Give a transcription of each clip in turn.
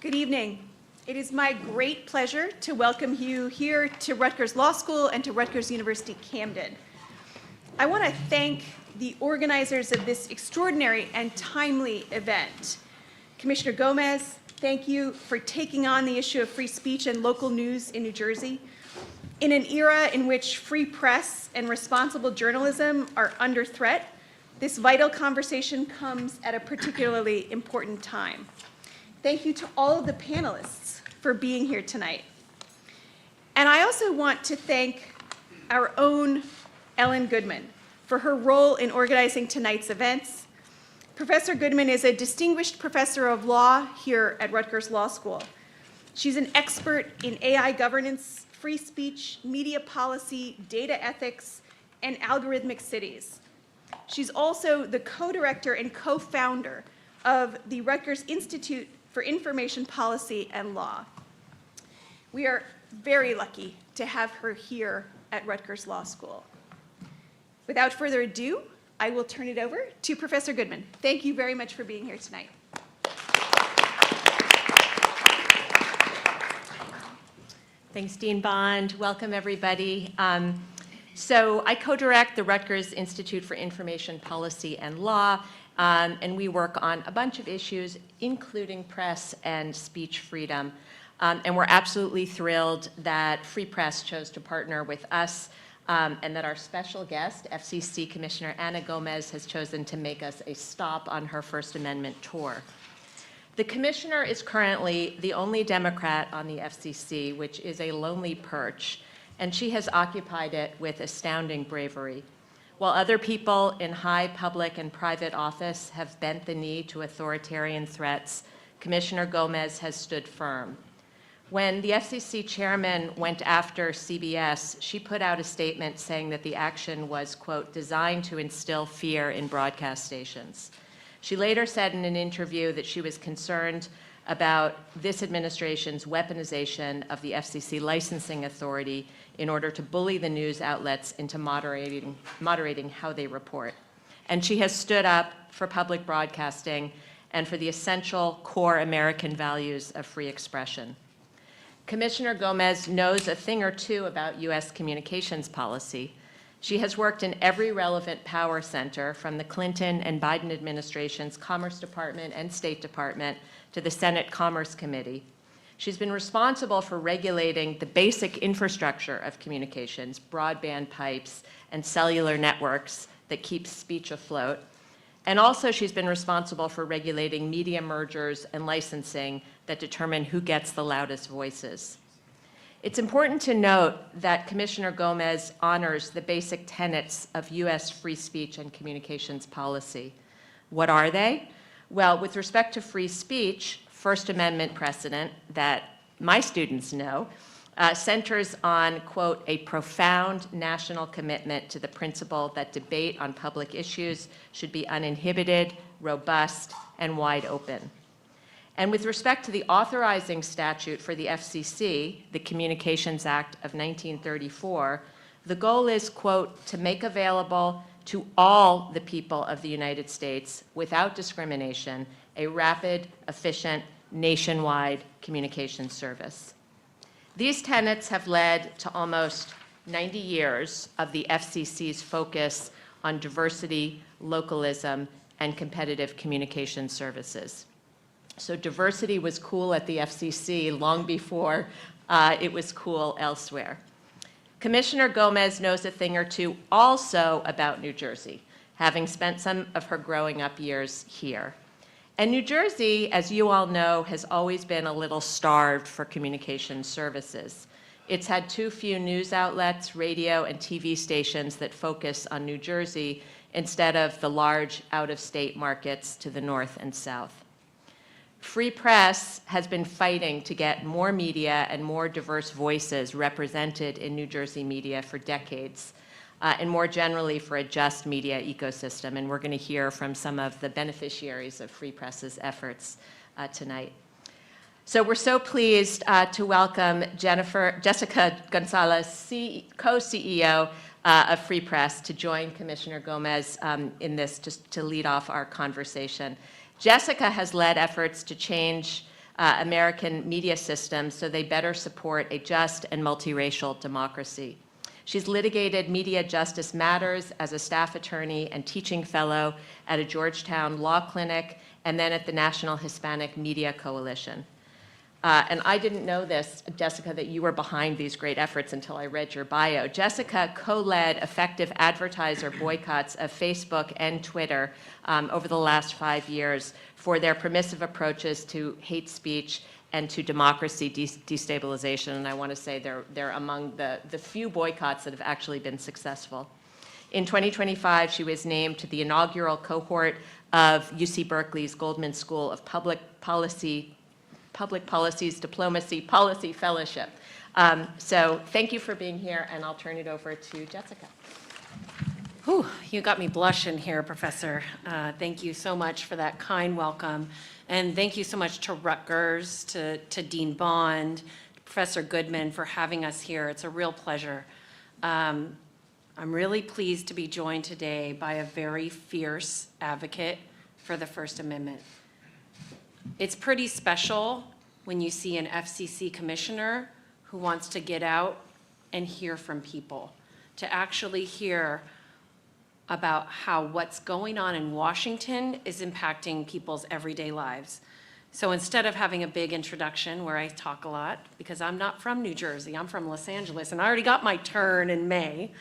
Good evening. It is my great pleasure to welcome you here to Rutgers Law School and to Rutgers University Camden. I want to thank the organizers of this extraordinary and timely event. Commissioner Gomez, thank you for taking on the issue of free speech and local news in New Jersey. In an era in which free press and responsible journalism are under threat, this vital conversation comes at a particularly important time. Thank you to all of the panelists for being here tonight. And I also want to thank our own Ellen Goodman for her role in organizing tonight's events. Professor Goodman is a distinguished professor of law here at Rutgers Law School. She's an expert in AI governance, free speech, media policy, data ethics, and algorithmic cities. She's also the co-director and co-founder of the Rutgers Institute for Information Policy and Law. We are very lucky to have her here at Rutgers Law School. Without further ado, I will turn it over to Professor Goodman. Thank you very much for being here tonight. Thanks, Dean Bond. Welcome, everybody. So I co-direct the Rutgers Institute for Information Policy and Law, and we work on a bunch of issues, including press and speech freedom. And we're absolutely thrilled that Free Press chose to partner with us, and that our special guest, FCC Commissioner Anna Gomez, has chosen to make us a stop on her First Amendment tour. The commissioner is currently the only Democrat on the FCC, which is a lonely perch, and she has occupied it with astounding bravery. While other people in high public and private office have bent the knee to authoritarian threats, Commissioner Gomez has stood firm. When the FCC chairman went after CBS, she put out a statement saying that the action was, quote, designed to instill fear in broadcast stations. She later said in an interview that she was concerned about this administration's weaponization of the FCC licensing authority in order to bully the news outlets into moderating how they report. And she has stood up for public broadcasting and for the essential core American values of free expression. Commissioner Gomez knows a thing or two about U.S. communications policy. She has worked in every relevant power center, from the Clinton and Biden administration's Commerce Department and State Department to the Senate Commerce Committee. She's been responsible for regulating the basic infrastructure of communications, broadband pipes, and cellular networks that keep speech afloat. And also she's been responsible for regulating media mergers and licensing that determine who gets the loudest voices. It's important to note that Commissioner Gomez honors the basic tenets of U.S. free speech and communications policy. What are they? Well, with respect to free speech, First Amendment precedent that my students know centers on, quote, a profound national commitment to the principle that debate on public issues should be uninhibited, robust, and wide open. And with respect to the authorizing statute for the FCC, the Communications Act of 1934, the goal is, quote, to make available to all the people of the United States, without discrimination, a rapid, efficient, nationwide communications service. These tenets have led to almost 90 years of the FCC's focus on diversity, localism, and competitive communication services. So diversity was cool at the FCC long before it was cool elsewhere. Commissioner Gomez knows a thing or two also about New Jersey, having spent some of her growing up years here. And New Jersey, as you all know, has always been a little starved for communication services. It's had too few news outlets, radio, and TV stations that focus on New Jersey instead of the large out-of-state markets to the north and south. Free Press has been fighting to get more media and more diverse voices represented in New Jersey media for decades, and more generally for a just media ecosystem. And we're going to hear from some of the beneficiaries of Free Press's efforts tonight. So we're so pleased to welcome Jessica Gonzalez, co-CEO of Free Press, to join Commissioner Gomez in this, just to lead off our conversation. Jessica has led efforts to change American media system so they better support a just and multiracial democracy. She's litigated media justice matters as a staff attorney and teaching fellow at a Georgetown law clinic and then at the National Hispanic Media Coalition. And I didn't know this, Jessica, that you were behind these great efforts until I read your bio. Jessica co-led effective advertiser boycotts of Facebook and Twitter over the last 5 years for their permissive approaches to hate speech and to democracy destabilization. And I want to say they're among the few boycotts that have actually been successful. In 2025, she was named to the inaugural cohort of UC Berkeley's Goldman School of Public Policy's Diplomacy Policy Fellowship. So thank you for being here, and I'll turn it over to Jessica. Whew, you got me blushing here, Professor. Thank you so much for that kind welcome. And thank you so much to Rutgers, to Dean Bond, Professor Goodman for having us here. It's a real pleasure. I'm really pleased to be joined today by a very fierce advocate for the First Amendment. It's pretty special when you see an FCC commissioner who wants to get out and hear from people, to actually hear about how what's going on in Washington is impacting people's everyday lives. So instead of having a big introduction where I talk a lot, because I'm not from New Jersey, I'm from Los Angeles, and I already got my turn in May,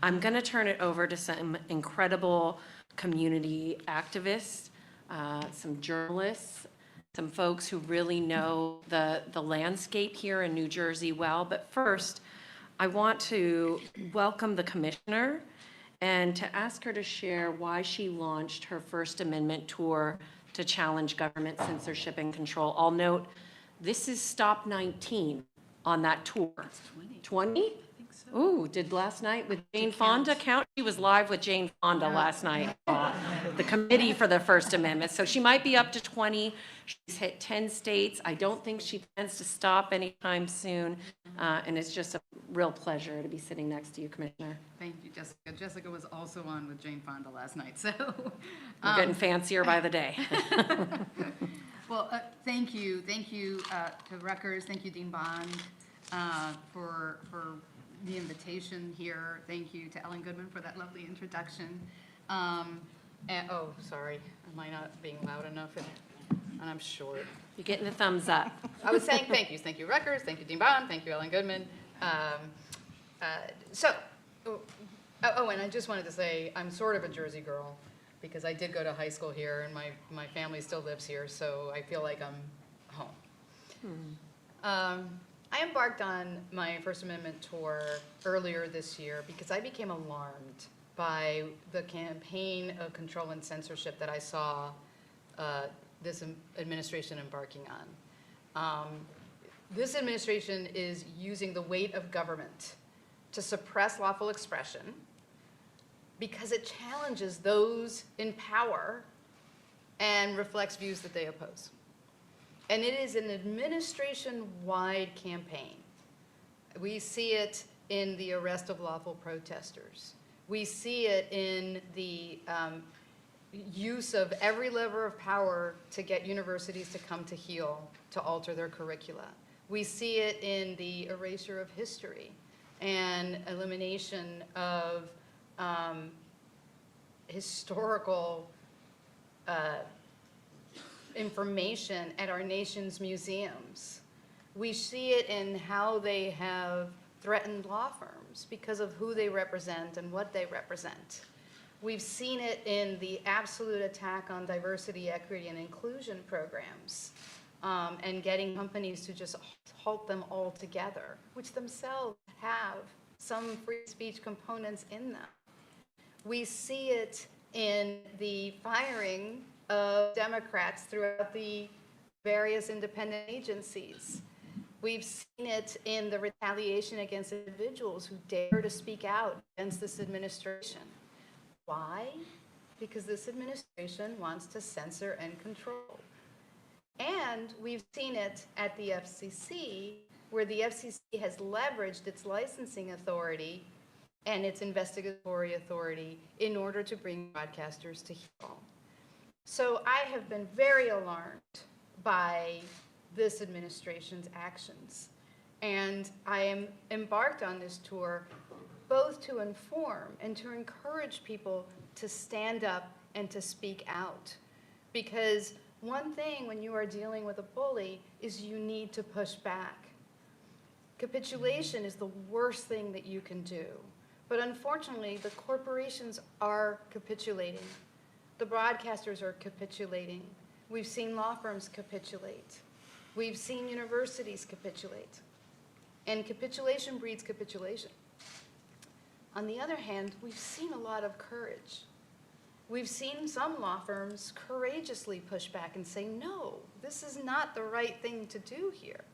I'm gonna turn it over to some incredible community activists, some journalists, some folks who really know the landscape here in New Jersey well. But first, I want to welcome the commissioner and to ask her to share why she launched her First Amendment tour to challenge government censorship and control. I'll note, this is stop 19 on that tour. 20? I think so. Ooh, did last night with Jane Fonda count? She was live with Jane Fonda last night, the committee for the First Amendment. So she might be up to 20. She's hit 10 states. I don't think she plans to stop anytime soon. And it's just a real pleasure to be sitting next to you, Commissioner. Thank you, Jessica. Jessica was also on with Jane Fonda last night, so. We're getting fancier by the day. Well, thank you. Thank you to Rutgers. Thank you, Dean Bond, for the invitation here. Thank you to Ellen Goodman for that lovely introduction. Oh, sorry. Am I not being loud enough? And I'm short. You're getting the thumbs up. I was saying thank you. Thank you, Rutgers. Thank you, Dean Bond. Thank you, Ellen Goodman. And I just wanted to say I'm sort of a Jersey girl because I did go to high school here and my family still lives here, so I feel like I'm home. I embarked on my First Amendment tour earlier this year because I became alarmed by the campaign of control and censorship that I saw this administration embarking on. This administration is using the weight of government to suppress lawful expression because it challenges those in power and reflects views that they oppose. And it is an administration-wide campaign. We see it in the arrest of lawful protesters. We see it in the use of every lever of power to get universities to come to heel, to alter their curricula. We see it in the erasure of history and elimination of historical information at our nation's museums. We see it in how they have threatened law firms because of who they represent and what they represent. We've seen it in the absolute attack on diversity, equity, and inclusion programs, and getting companies to just halt them all together, which themselves have some free speech components in them. We see it in the firing of Democrats throughout the various independent agencies. We've seen it in the retaliation against individuals who dare to speak out against this administration. Why? Because this administration wants to censor and control. And we've seen it at the FCC, where the FCC has leveraged its licensing authority and its investigatory authority in order to bring broadcasters to heel. So I have been very alarmed by this administration's actions. And I am embarked on this tour both to inform and to encourage people to stand up and to speak out. Because one thing when you are dealing with a bully is you need to push back. Capitulation is the worst thing that you can do. But unfortunately, the corporations are capitulating. The broadcasters are capitulating. We've seen law firms capitulate. We've seen universities capitulate. And capitulation breeds capitulation. On the other hand, we've seen a lot of courage. We've seen some law firms courageously push back and say, no, this is not the right thing to do here.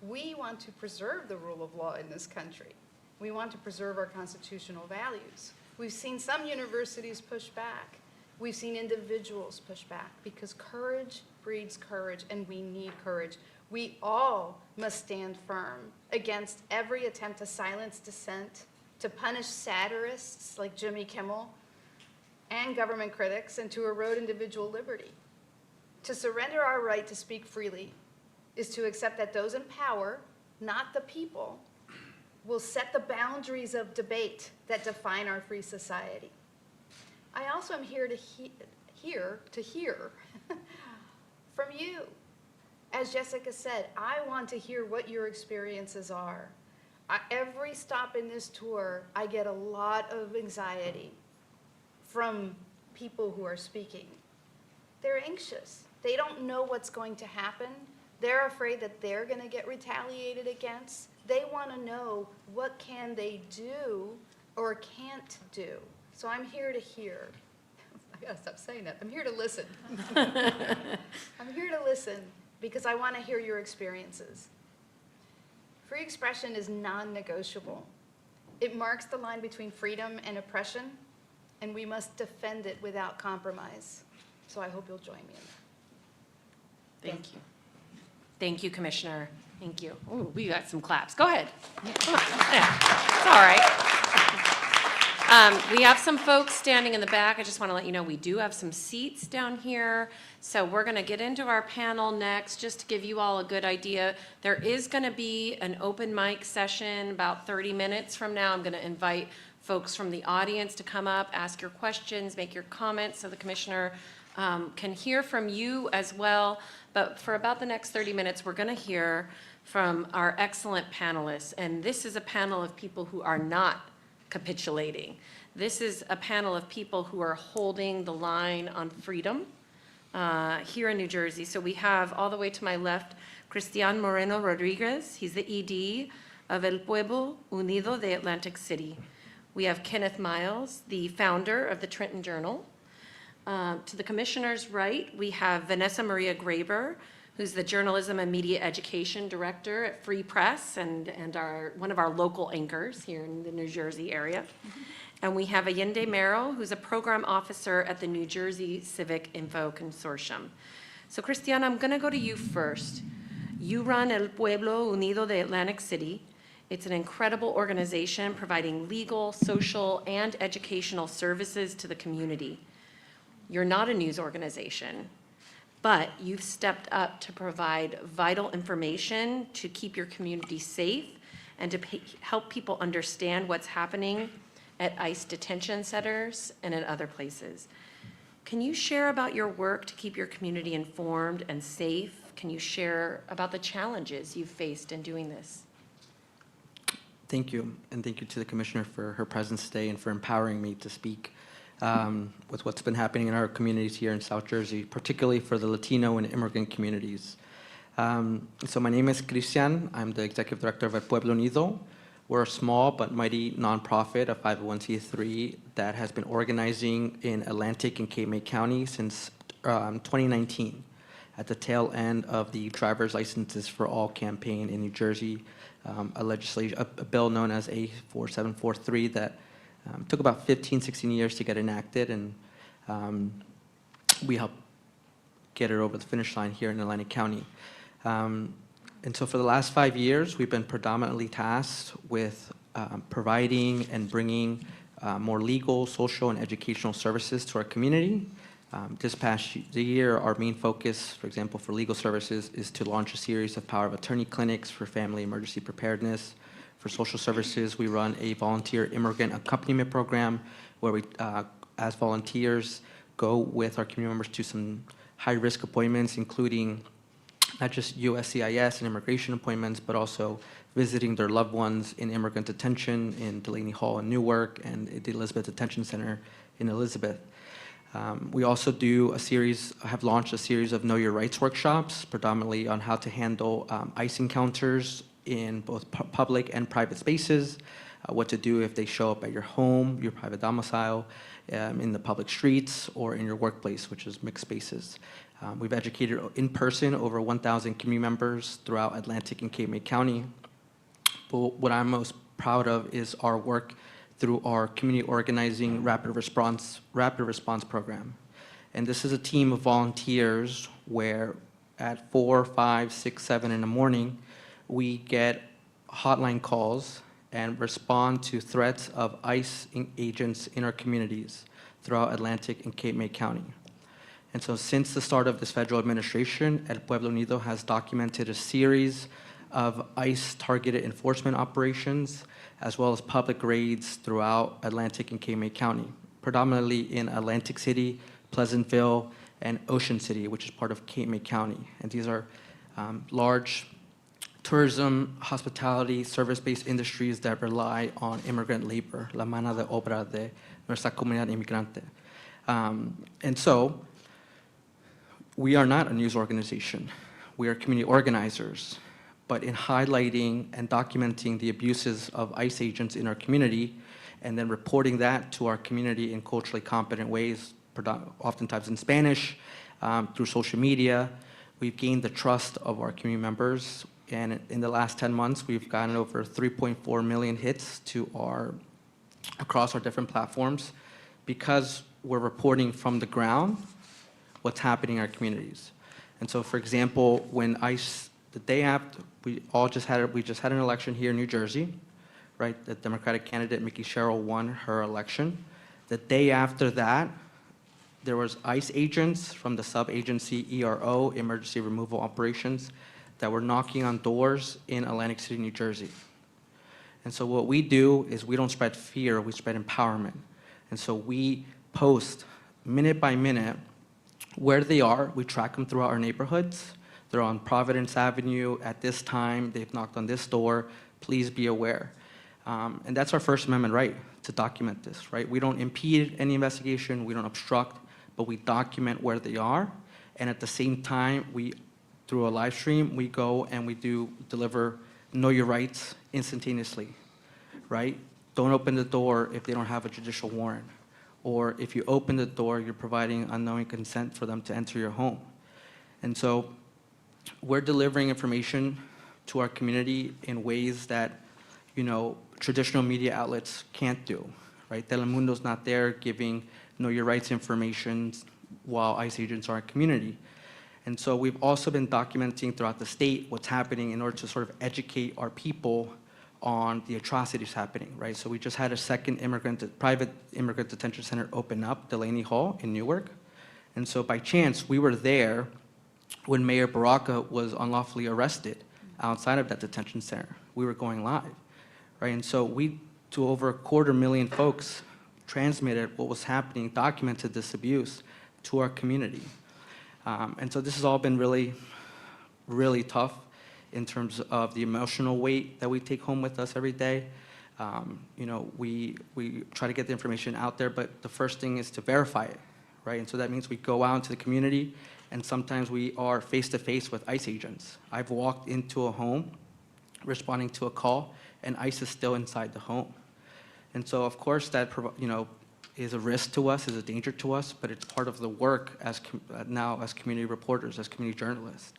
We want to preserve the rule of law in this country. We want to preserve our constitutional values. We've seen some universities push back. We've seen individuals push back because courage breeds courage, and we need courage. We all must stand firm against every attempt to silence dissent, to punish satirists like Jimmy Kimmel and government critics, and to erode individual liberty. To surrender our right to speak freely is to accept that those in power, not the people, will set the boundaries of debate that define our free society. I also am here to hear from you. As Jessica said, I want to hear what your experiences are. Every stop in this tour, I get a lot of anxiety from people who are speaking. They're anxious. They don't know what's going to happen. They're afraid that they're going to get retaliated against. They want to know what can they do or can't do. So I'm here to hear. I gotta stop saying that. I'm here to listen. I'm here to listen because I want to hear your experiences. Free expression is non-negotiable. It marks the line between freedom and oppression, and we must defend it without compromise. So I hope you'll join me in that. Thank you. Thank you, Commissioner. Thank you. Ooh, we got some claps. Go ahead. Yeah, it's all right. We have some folks standing in the back. I just want to let you know we do have some seats down here. So we're going to get into our panel next. Just to give you all a good idea, there is going to be an open mic session about 30 minutes from now. I'm going to invite folks from the audience to come up, ask your questions, make your comments so the commissioner can hear from you as well. But for about the next 30 minutes, we're going to hear from our excellent panelists. And this is a panel of people who are not capitulating. This is a panel of people who are holding the line on freedom here in New Jersey. So we have all the way to my left, Cristian Moreno Rodriguez. He's the ED of El Pueblo Unido de Atlantic City. We have Kenneth Miles, the founder of the Trenton Journal. To the commissioner's right, we have Vanessa Maria Graber, who's the Journalism and Media Education Director at Free Press and one of our local anchors here in the New Jersey area. And we have Allende Merrill, who's a program officer at the New Jersey Civic Info Consortium. So Cristiana, I'm gonna go to you first. You run El Pueblo Unido de Atlantic City. It's an incredible organization providing legal, social, and educational services to the community. You're not a news organization, but you've stepped up to provide vital information to keep your community safe and to help people understand what's happening at ICE detention centers and in other places. Can you share about your work to keep your community informed and safe? Can you share about the challenges you've faced in doing this? Thank you, and thank you to the Commissioner for her presence today and for empowering me to speak with what's been happening in our communities here in South Jersey, particularly for the Latino and immigrant communities. So my name is Cristian. I'm the Executive Director of El Pueblo Unido. We're a small but mighty nonprofit, a 501c3, that has been organizing in Atlantic and Cape May County since 2019, at the tail end of the Driver's Licenses for All campaign in New Jersey, a bill known as A4743 that took about 16 years to get enacted, and we helped get it over the finish line here in Atlantic County. And so for the last 5 years, we've been predominantly tasked with providing and bringing more legal, social, and educational services to our community. This past year, our main focus, for example, for legal services, is to launch a series of power of attorney clinics for family emergency preparedness. For social services, we run a volunteer immigrant accompaniment program where we, as volunteers, go with our community members to some high-risk appointments, including not just USCIS and immigration appointments, but also visiting their loved ones in immigrant detention in Delaney Hall in Newark and the Elizabeth Detention Center in Elizabeth. We also have launched a series of Know Your Rights workshops, predominantly on how to handle ICE encounters in both public and private spaces, what to do if they show up at your home, your private domicile, in the public streets, or in your workplace, which is mixed spaces. We've educated in person over 1,000 community members throughout Atlantic and Cape May County. But what I'm most proud of is our work through our community organizing rapid response program. And this is a team of volunteers where at 4, 5, 6, 7 in the morning, we get hotline calls and respond to threats of ICE agents in our communities throughout Atlantic and Cape May County. And so since the start of this federal administration, El Pueblo Unido has documented a series of ICE targeted enforcement operations, as well as public raids throughout Atlantic and Cape May County, predominantly in Atlantic City, Pleasantville, and Ocean City, which is part of Cape May County. And these are large tourism, hospitality, service-based industries that rely on immigrant labor, la mano de obra de nuestra comunidad inmigrante. And so, we are not a news organization. We are community organizers. But in highlighting and documenting the abuses of ICE agents in our community, and then reporting that to our community in culturally competent ways, oftentimes in Spanish, through social media, we've gained the trust of our community members. And in the last 10 months, we've gotten over 3.4 million hits across our different platforms, because we're reporting from the ground what's happening in our communities. And so, for example, when ICE, the day after, we just had an election here in New Jersey, right? The Democratic candidate, Mickey Sherrill, won her election. The day after that, there was ICE agents from the sub-agency ERO, Emergency Removal Operations, that were knocking on doors in Atlantic City, New Jersey. And so what we do is we don't spread fear, we spread empowerment. And so we post minute by minute where they are. We track them throughout our neighborhoods. They're on Providence Avenue at this time. They've knocked on this door. Please be aware. And that's our First Amendment right, to document this, right? We don't impede any investigation. We don't obstruct, but we document where they are. And at the same time, through a live stream, we go and we deliver Know Your Rights instantaneously, right? Don't open the door if they don't have a judicial warrant. Or if you open the door, you're providing unknowing consent for them to enter your home. And so we're delivering information to our community in ways that, traditional media outlets can't do, right? Telemundo's not there giving Know Your Rights information while ICE agents are in community. And so we've also been documenting throughout the state what's happening in order to sort of educate our people on the atrocities happening, right? So we just had a second private immigrant detention center open up, Delaney Hall in Newark. And so by chance, we were there when Mayor Baraka was unlawfully arrested outside of that detention center. We were going live, right? And so we, to over 250,000 folks, transmitted what was happening, documented this abuse to our community. And so this has all been really, really tough in terms of the emotional weight that we take home with us every day. We try to get the information out there, but the first thing is to verify it, right? And so that means we go out into the community, and sometimes we are face-to-face with ICE agents. I've walked into a home responding to a call, and ICE is still inside the home. And so, of course, that is a risk to us, is a danger to us, but it's part of the work now as community reporters, as community journalists.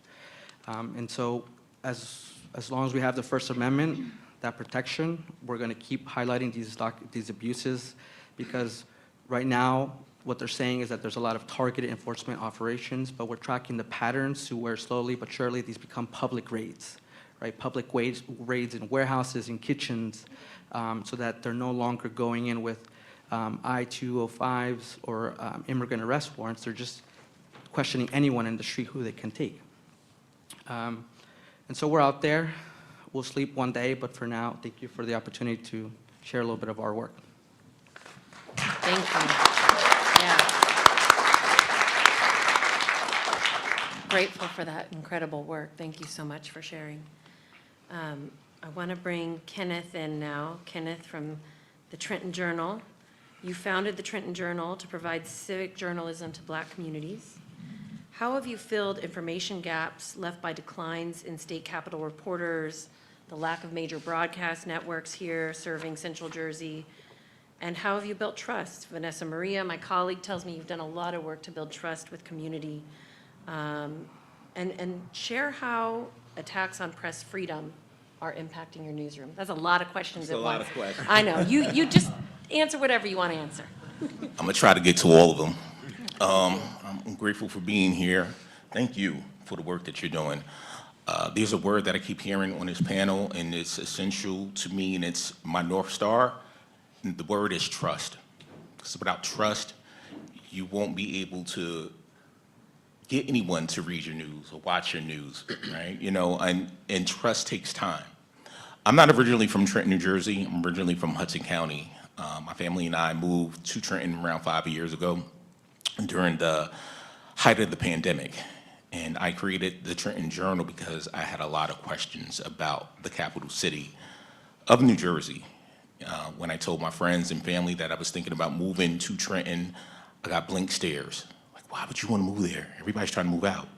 And so as long as we have the First Amendment, that protection, we're going to keep highlighting these abuses, because right now what they're saying is that there's a lot of targeted enforcement operations, but we're tracking the patterns to where slowly but surely these become public raids, right? Public raids in warehouses, in kitchens, so that they're no longer going in with I-205s or immigrant arrest warrants. They're just questioning anyone in the street who they can take. And so we're out there. We'll sleep one day, but for now, thank you for the opportunity to share a little bit of our work. Thank you. Yeah. Grateful for that incredible work. Thank you so much for sharing. I want to bring Kenneth in now. Kenneth from the Trenton Journal. You founded the Trenton Journal to provide civic journalism to Black communities. How have you filled information gaps left by declines in state capitol reporters, the lack of major broadcast networks here serving Central Jersey, and how have you built trust? Vanessa Maria, my colleague, tells me you've done a lot of work to build trust with community. And share how attacks on press freedom are impacting your newsroom. That's a lot of questions at once. That's a lot of questions. I know. You just answer whatever you want to answer. I'm gonna try to get to all of them. I'm grateful for being here. Thank you for the work that you're doing. There's a word that I keep hearing on this panel, and it's essential to me, and it's my North Star. And the word is trust. Because without trust, you won't be able to get anyone to read your news or watch your news, right? You know, and trust takes time. I'm not originally from Trenton, New Jersey. I'm originally from Hudson County. My family and I moved to Trenton around 5 years ago during the height of the pandemic. And I created the Trenton Journal because I had a lot of questions about the capital city of New Jersey. When I told my friends and family that I was thinking about moving to Trenton, I got blank stares. Like, why would you want to move there? Everybody's trying to move out.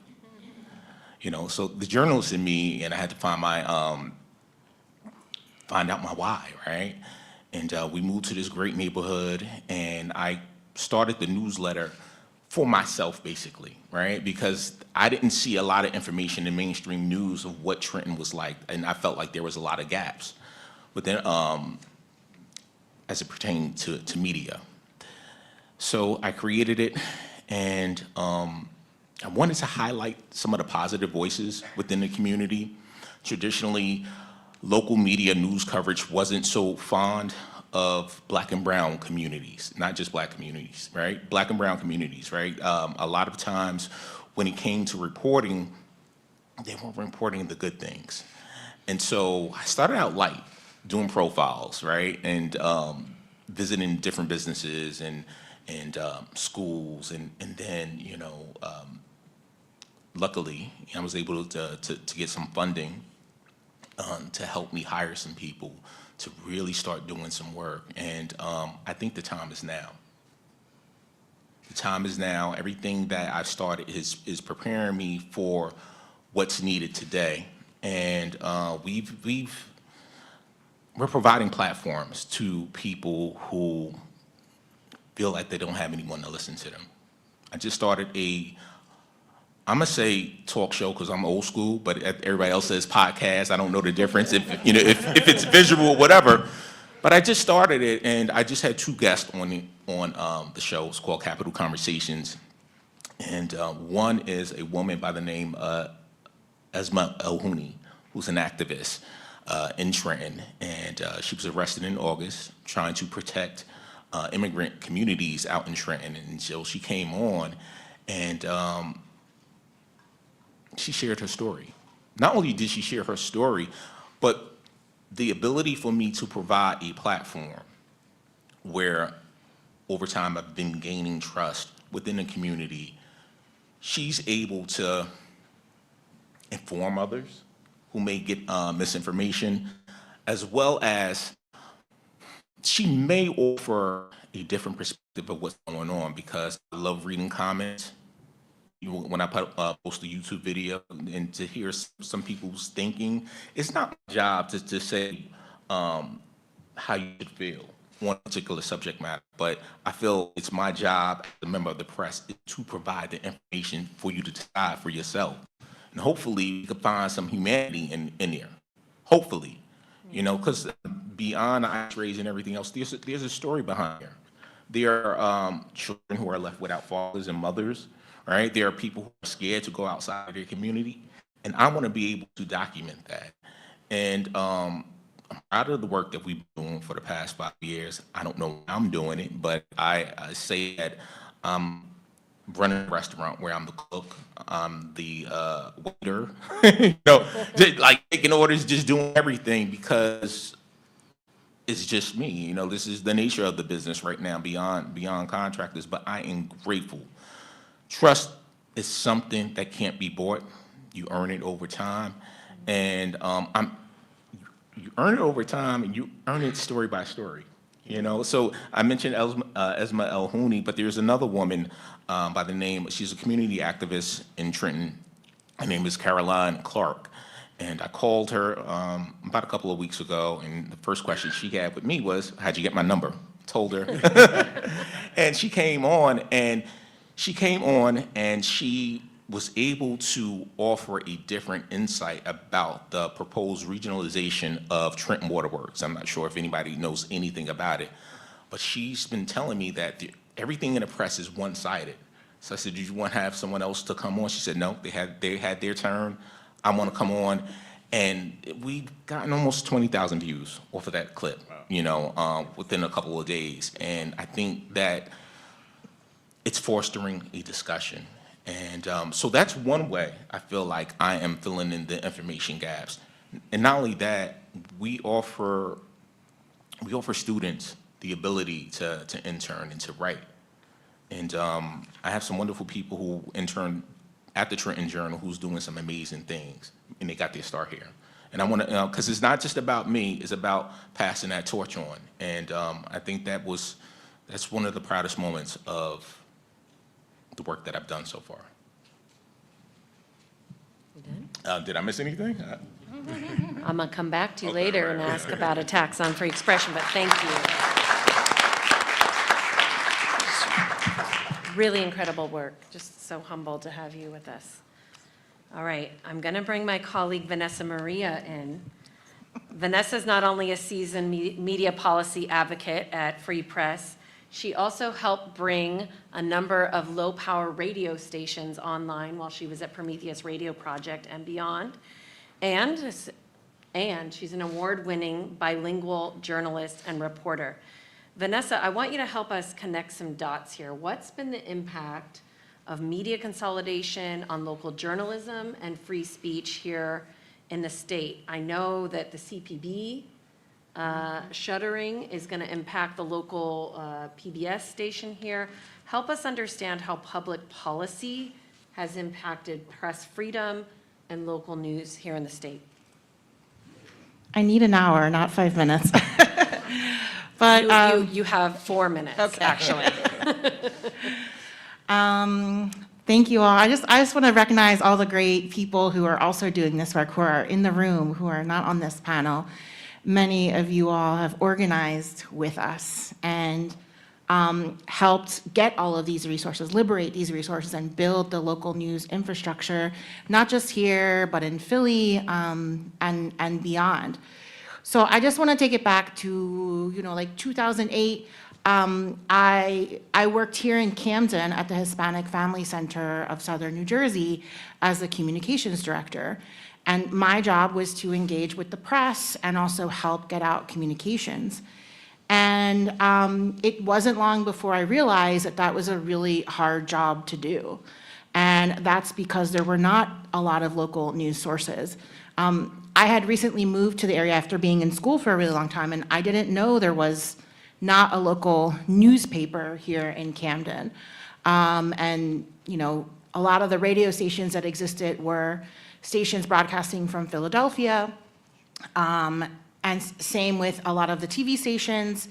You know, so the journalist in me, and I had to find out my why, right? And we moved to this great neighborhood, and I started the newsletter for myself, basically, right? Because I didn't see a lot of information in mainstream news of what Trenton was like, and I felt like there was a lot of gaps. But then, as it pertained to media. So I created it, and I wanted to highlight some of the positive voices within the community. Traditionally, local media news coverage wasn't so fond of Black and brown communities, not just Black communities, right? Black and brown communities, right? A lot of times when it came to reporting, they weren't reporting the good things. And so I started out light, doing profiles, right? And visiting different businesses and schools, and then, you know, luckily I was able to get some funding to help me hire some people to really start doing some work. And I think the time is now. The time is now. Everything that I've started is preparing me for what's needed today. And we're providing platforms to people who feel like they don't have anyone to listen to them. I just started I'm gonna say talk show because I'm old school, but everybody else says podcast. I don't know the difference if it's visual or whatever. But I just started it, and I just had 2 guests on the show. It's called Capital Conversations, and one is a woman by the name Esma Elhouni, who's an activist in Trenton, and she was arrested in August trying to protect immigrant communities out in Trenton. And so she came on, and she shared her story. Not only did she share her story, but the ability for me to provide a platform where over time I've been gaining trust within the community. She's able to inform others who may get misinformation, as well as she may offer a different perspective of what's going on, because I love reading comments. When I post a YouTube video and to hear some people's thinking, it's not my job to say how you should feel on a particular subject matter, but I feel it's my job as a member of the press to provide the information for you to decide for yourself. And hopefully you can find some humanity in there. Hopefully, you know, because beyond the x-rays and everything else, there's a story behind here. There are children who are left without fathers and mothers, right? There are people who are scared to go outside of their community, and I want to be able to document that. And proud of the work that we've been doing for the past 5 years. I don't know how I'm doing it, but I say that I'm running a restaurant where I'm the cook, I'm the waiter, just, like taking orders, just doing everything because it's just me. This is the nature of the business right now, beyond contractors. But I am grateful. Trust is something that can't be bought. You earn it over time, and you earn it over time, and you earn it story by story. So I mentioned Esma El Houni, but there's another woman by the name. She's a community activist in Trenton. Her name is Caroline Clark. And I called her about a couple of weeks ago, and the first question she had with me was, "How'd you get my number?" Told her. And she came on, and she was able to offer a different insight about the proposed regionalization of Trenton Waterworks. I'm not sure if anybody knows anything about it, but she's been telling me that everything in the press is one-sided. So I said, "Do you want to have someone else to come on?" She said, "No, they had their turn. I want to come on." And we've gotten almost 20,000 views off of that clip, within a couple of days. And I think that it's fostering a discussion. And so that's one way I feel like I am filling in the information gaps. And not only that, we offer students the ability to intern and to write. And I have some wonderful people who intern at the Trenton Journal who's doing some amazing things, and they got their start here. And I want to, because it's not just about me, it's about passing that torch on. And I think that's one of the proudest moments of the work that I've done so far. Did I miss anything? I'm going to come back to you later and ask about attacks on free expression, but thank you. Really incredible work. Just so humbled to have you with us. All right, I'm going to bring my colleague Vanessa Maria in. Vanessa is not only a seasoned media policy advocate at Free Press, she also helped bring a number of low-power radio stations online while she was at Prometheus Radio Project and beyond. And she's an award-winning bilingual journalist and reporter. Vanessa, I want you to help us connect some dots here. What's been the impact of media consolidation on local journalism and free speech here in the state? I know that the CPB shuttering is going to impact the local PBS station here. Help us understand how public policy has impacted press freedom and local news here in the state. I need an hour, not 5 minutes. But you have 4 minutes, okay. Actually. Thank you all. I just want to recognize all the great people who are also doing this work, who are in the room, who are not on this panel. Many of you all have organized with us and helped get all of these resources, liberate these resources, and build the local news infrastructure, not just here, but in Philly and beyond. So I just want to take it back to, like 2008. I worked here in Camden at the Hispanic Family Center of Southern New Jersey as the communications director. And my job was to engage with the press and also help get out communications. And it wasn't long before I realized that that was a really hard job to do. And that's because there were not a lot of local news sources. I had recently moved to the area after being in school for a really long time, and I didn't know there was not a local newspaper here in Camden. And, a lot of the radio stations that existed were stations broadcasting from Philadelphia, and same with a lot of the TV stations.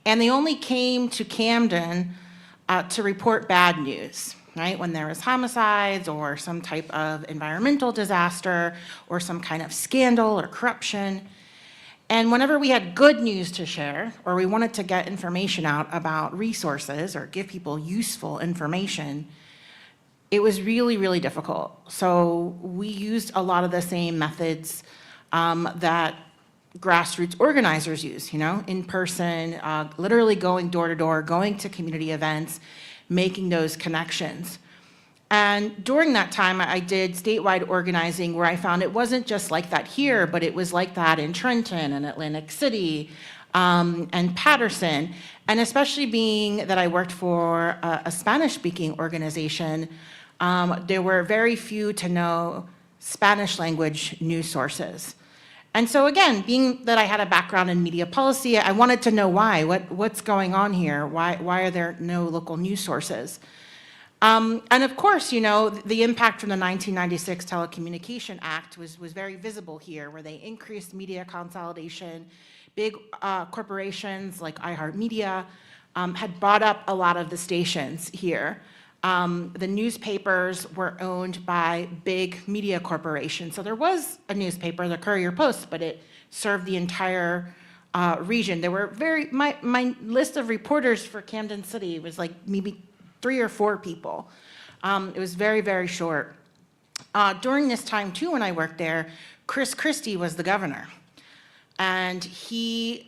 And they only came to Camden to report bad news, right? When there was homicides or some type of environmental disaster or some kind of scandal or corruption. And whenever we had good news to share, or we wanted to get information out about resources or give people useful information, it was really, really difficult. So we used a lot of the same methods that grassroots organizers use, in person, literally going door to door, going to community events, making those connections. And during that time, I did statewide organizing where I found it wasn't just like that here, but it was like that in Trenton and Atlantic City and Patterson. And especially being that I worked for a Spanish-speaking organization, there were very few to no Spanish language news sources. And so again, being that I had a background in media policy, I wanted to know why. What's going on here? Why are there no local news sources? And of course, you know, the impact from the 1996 Telecommunication Act was very visible here, where they increased media consolidation. Big corporations like iHeartMedia had bought up a lot of the stations here. The newspapers were owned by big media corporations. So there was a newspaper, the Courier Post, but it served the entire region. There were my list of reporters for Camden City was like maybe 3 or 4 people. It was very, very short. During this time too, when I worked there, Chris Christie was the governor. And he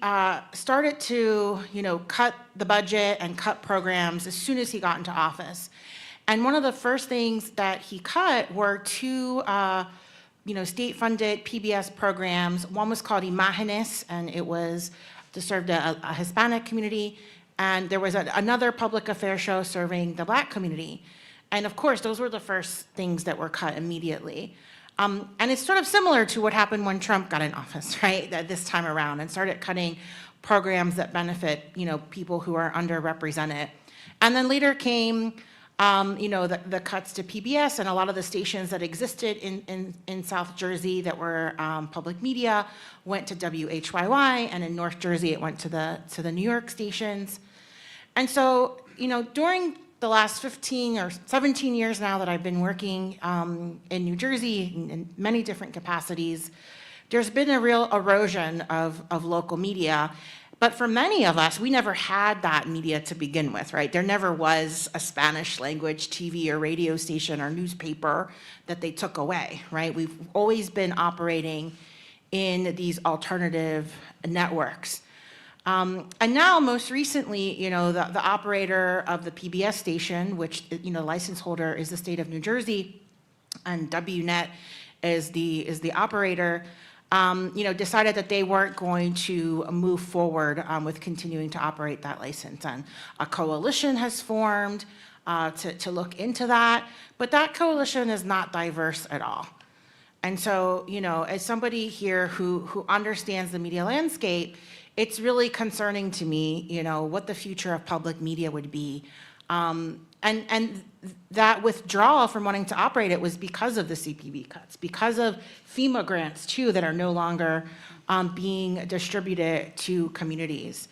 started to, you know, cut the budget and cut programs as soon as he got into office. And one of the first things that he cut were 2, you know, state-funded PBS programs. One was called Imágenes, and it was to serve a Hispanic community. And there was another public affairs show serving the Black community. And of course, those were the first things that were cut immediately. And it's sort of similar to what happened when Trump got in office, right, this time around, and started cutting programs that benefit, you know, people who are underrepresented. And then later came, you know, the cuts to PBS, and a lot of the stations that existed in South Jersey that were public media went to WHYY, and in North Jersey it went to the New York stations. And so, you know, during the last 15 or 17 years now that I've been working in New Jersey in many different capacities, there's been a real erosion of local media. But for many of us, we never had that media to begin with, right? There never was a Spanish language TV or radio station or newspaper that they took away, right? We've always been operating in these alternative networks. And now, most recently, you know, the operator of the PBS station, which, you know, license holder is the state of New Jersey, and WNET is the operator, you know, decided that they weren't going to move forward with continuing to operate that license. And a coalition has formed to look into that, but that coalition is not diverse at all. And so, you know, as somebody here who understands the media landscape, it's really concerning to me, you know, what the future of public media would be. And that withdrawal from wanting to operate it was because of the CPB cuts, because of FEMA grants too that are no longer being distributed to communities.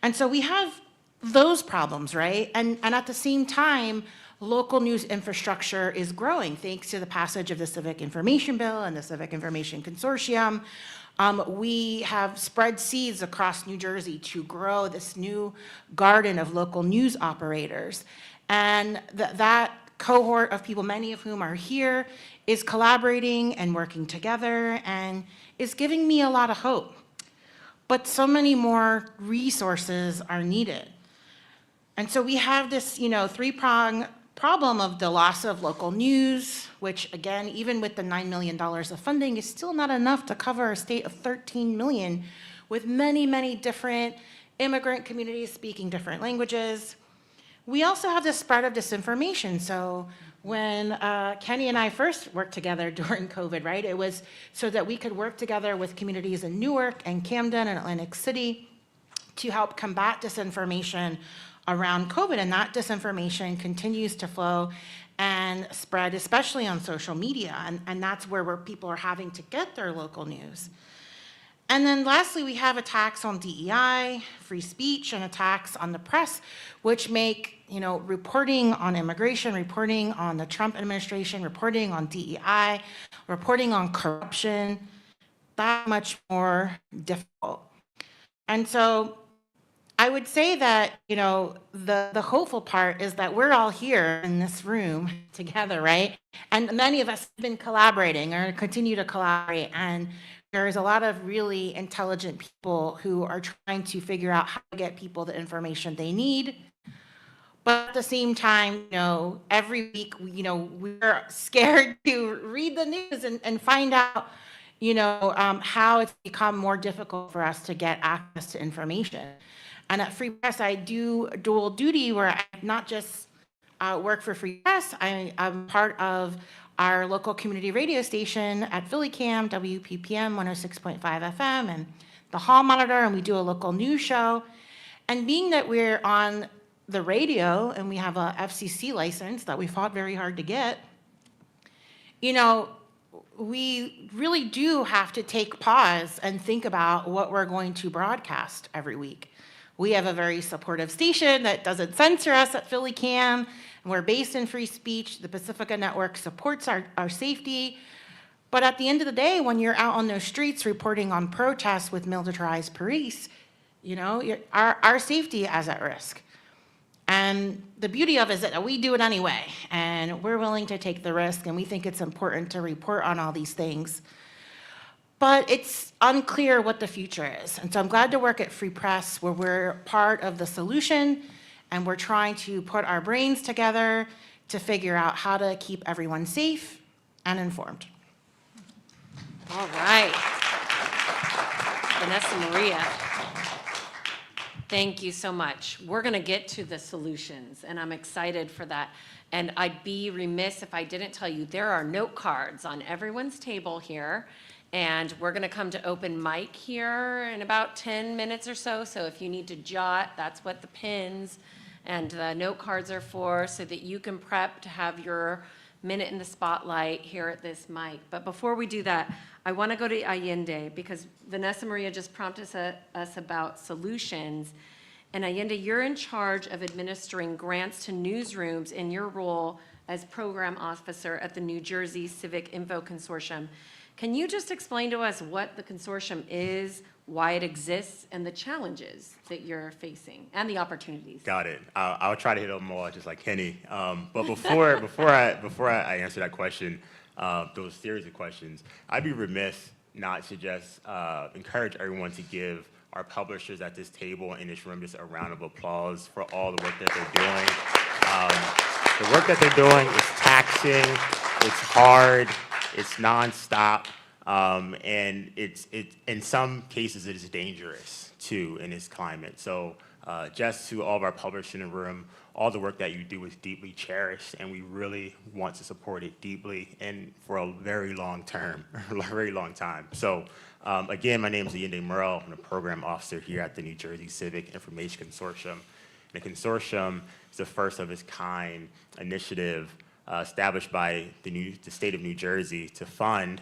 And so we have those problems, right? And at the same time, local news infrastructure is growing thanks to the passage of the Civic Information Bill and the Civic Information Consortium. We have spread seeds across New Jersey to grow this new garden of local news operators. And that cohort of people, many of whom are here, is collaborating and working together and is giving me a lot of hope. But so many more resources are needed. And so we have this, you know, 3-prong problem of the loss of local news, which again, even with the $9 million of funding, is still not enough to cover a state of 13 million with many, many different immigrant communities speaking different languages. We also have the spread of disinformation. So when Kenny and I first worked together during COVID, right, it was so that we could work together with communities in Newark and Camden and Atlantic City to help combat disinformation around COVID, and that disinformation continues to flow and spread, especially on social media, and that's where people are having to get their local news. And then lastly, we have attacks on DEI, free speech, and attacks on the press, which make, you know, reporting on immigration, reporting on the Trump administration, reporting on DEI, reporting on corruption, that much more difficult. And so I would say that, you know, the hopeful part is that we're all here in this room together, right? And many of us have been collaborating or continue to collaborate. And there's a lot of really intelligent people who are trying to figure out how to get people the information they need. But at the same time, every week, we're scared to read the news and find out, how it's become more difficult for us to get access to information. And at Free Press, I do dual duty where I not just work for Free Press, I'm part of our local community radio station at PhillyCam, WPPM 106.5 FM, and the Hall Monitor, and we do a local news show. And being that we're on the radio and we have a FCC license that we fought very hard to get, we really do have to take pause and think about what we're going to broadcast every week. We have a very supportive station that doesn't censor us at PhillyCam, and we're based in free speech. The Pacifica Network supports our safety. But at the end of the day, when you're out on those streets reporting on protests with militarized police, our safety is at risk. And the beauty of it is that we do it anyway, and we're willing to take the risk, and we think it's important to report on all these things. But it's unclear what the future is. And so I'm glad to work at Free Press, where we're part of the solution, and we're trying to put our brains together to figure out how to keep everyone safe and informed. All right. Vanessa Maria, thank you so much. We're going to get to the solutions, and I'm excited for that. And I'd be remiss if I didn't tell you, there are note cards on everyone's table here, and we're going to come to open mic here in about 10 minutes or so. So if you need to jot, that's what the pins and the note cards are for, so that you can prep to have your minute in the spotlight here at this mic. But before we do that, I want to go to Allende, because Vanessa Maria just prompted us about solutions. And Allende, you're in charge of administering grants to newsrooms in your role as program officer at the New Jersey Civic Info Consortium. Can you just explain to us what the consortium is, why it exists, and the challenges that you're facing and the opportunities? Got it. I'll try to hit them all, just like Kenny. But before I answer that question, those series of questions, I'd be remiss not to just encourage everyone to give our publishers at this table in this room just a round of applause for all the work that they're doing. The work that they're doing is taxing, it's hard, it's nonstop, and it's in some cases it is dangerous too in this climate. So just to all of our publishers in the room, all the work that you do is deeply cherished, and we really want to support it deeply and for a very long term, a very long time. So again, my name is Allende Murrell. I'm the program officer here at the New Jersey Civic Information Consortium. The consortium is the first of its kind initiative established by the state of New Jersey to fund,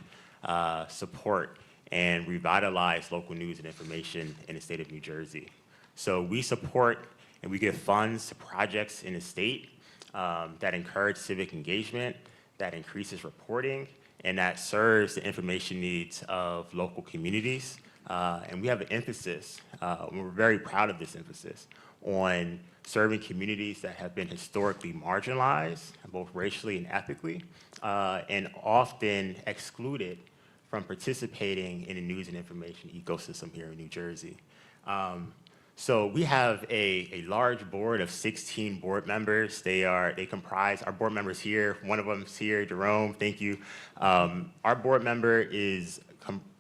support, and revitalize local news and information in the state of New Jersey. So we support and we give funds to projects in the state that encourage civic engagement, that increases reporting, and that serves the information needs of local communities. And we have an emphasis, we're very proud of this emphasis, on serving communities that have been historically marginalized, both racially and ethnically, and often excluded from participating in the news and information ecosystem here in New Jersey. So we have a large board of 16 board members. They comprise our board members here. One of them is here, Jerome, thank you. Our board member is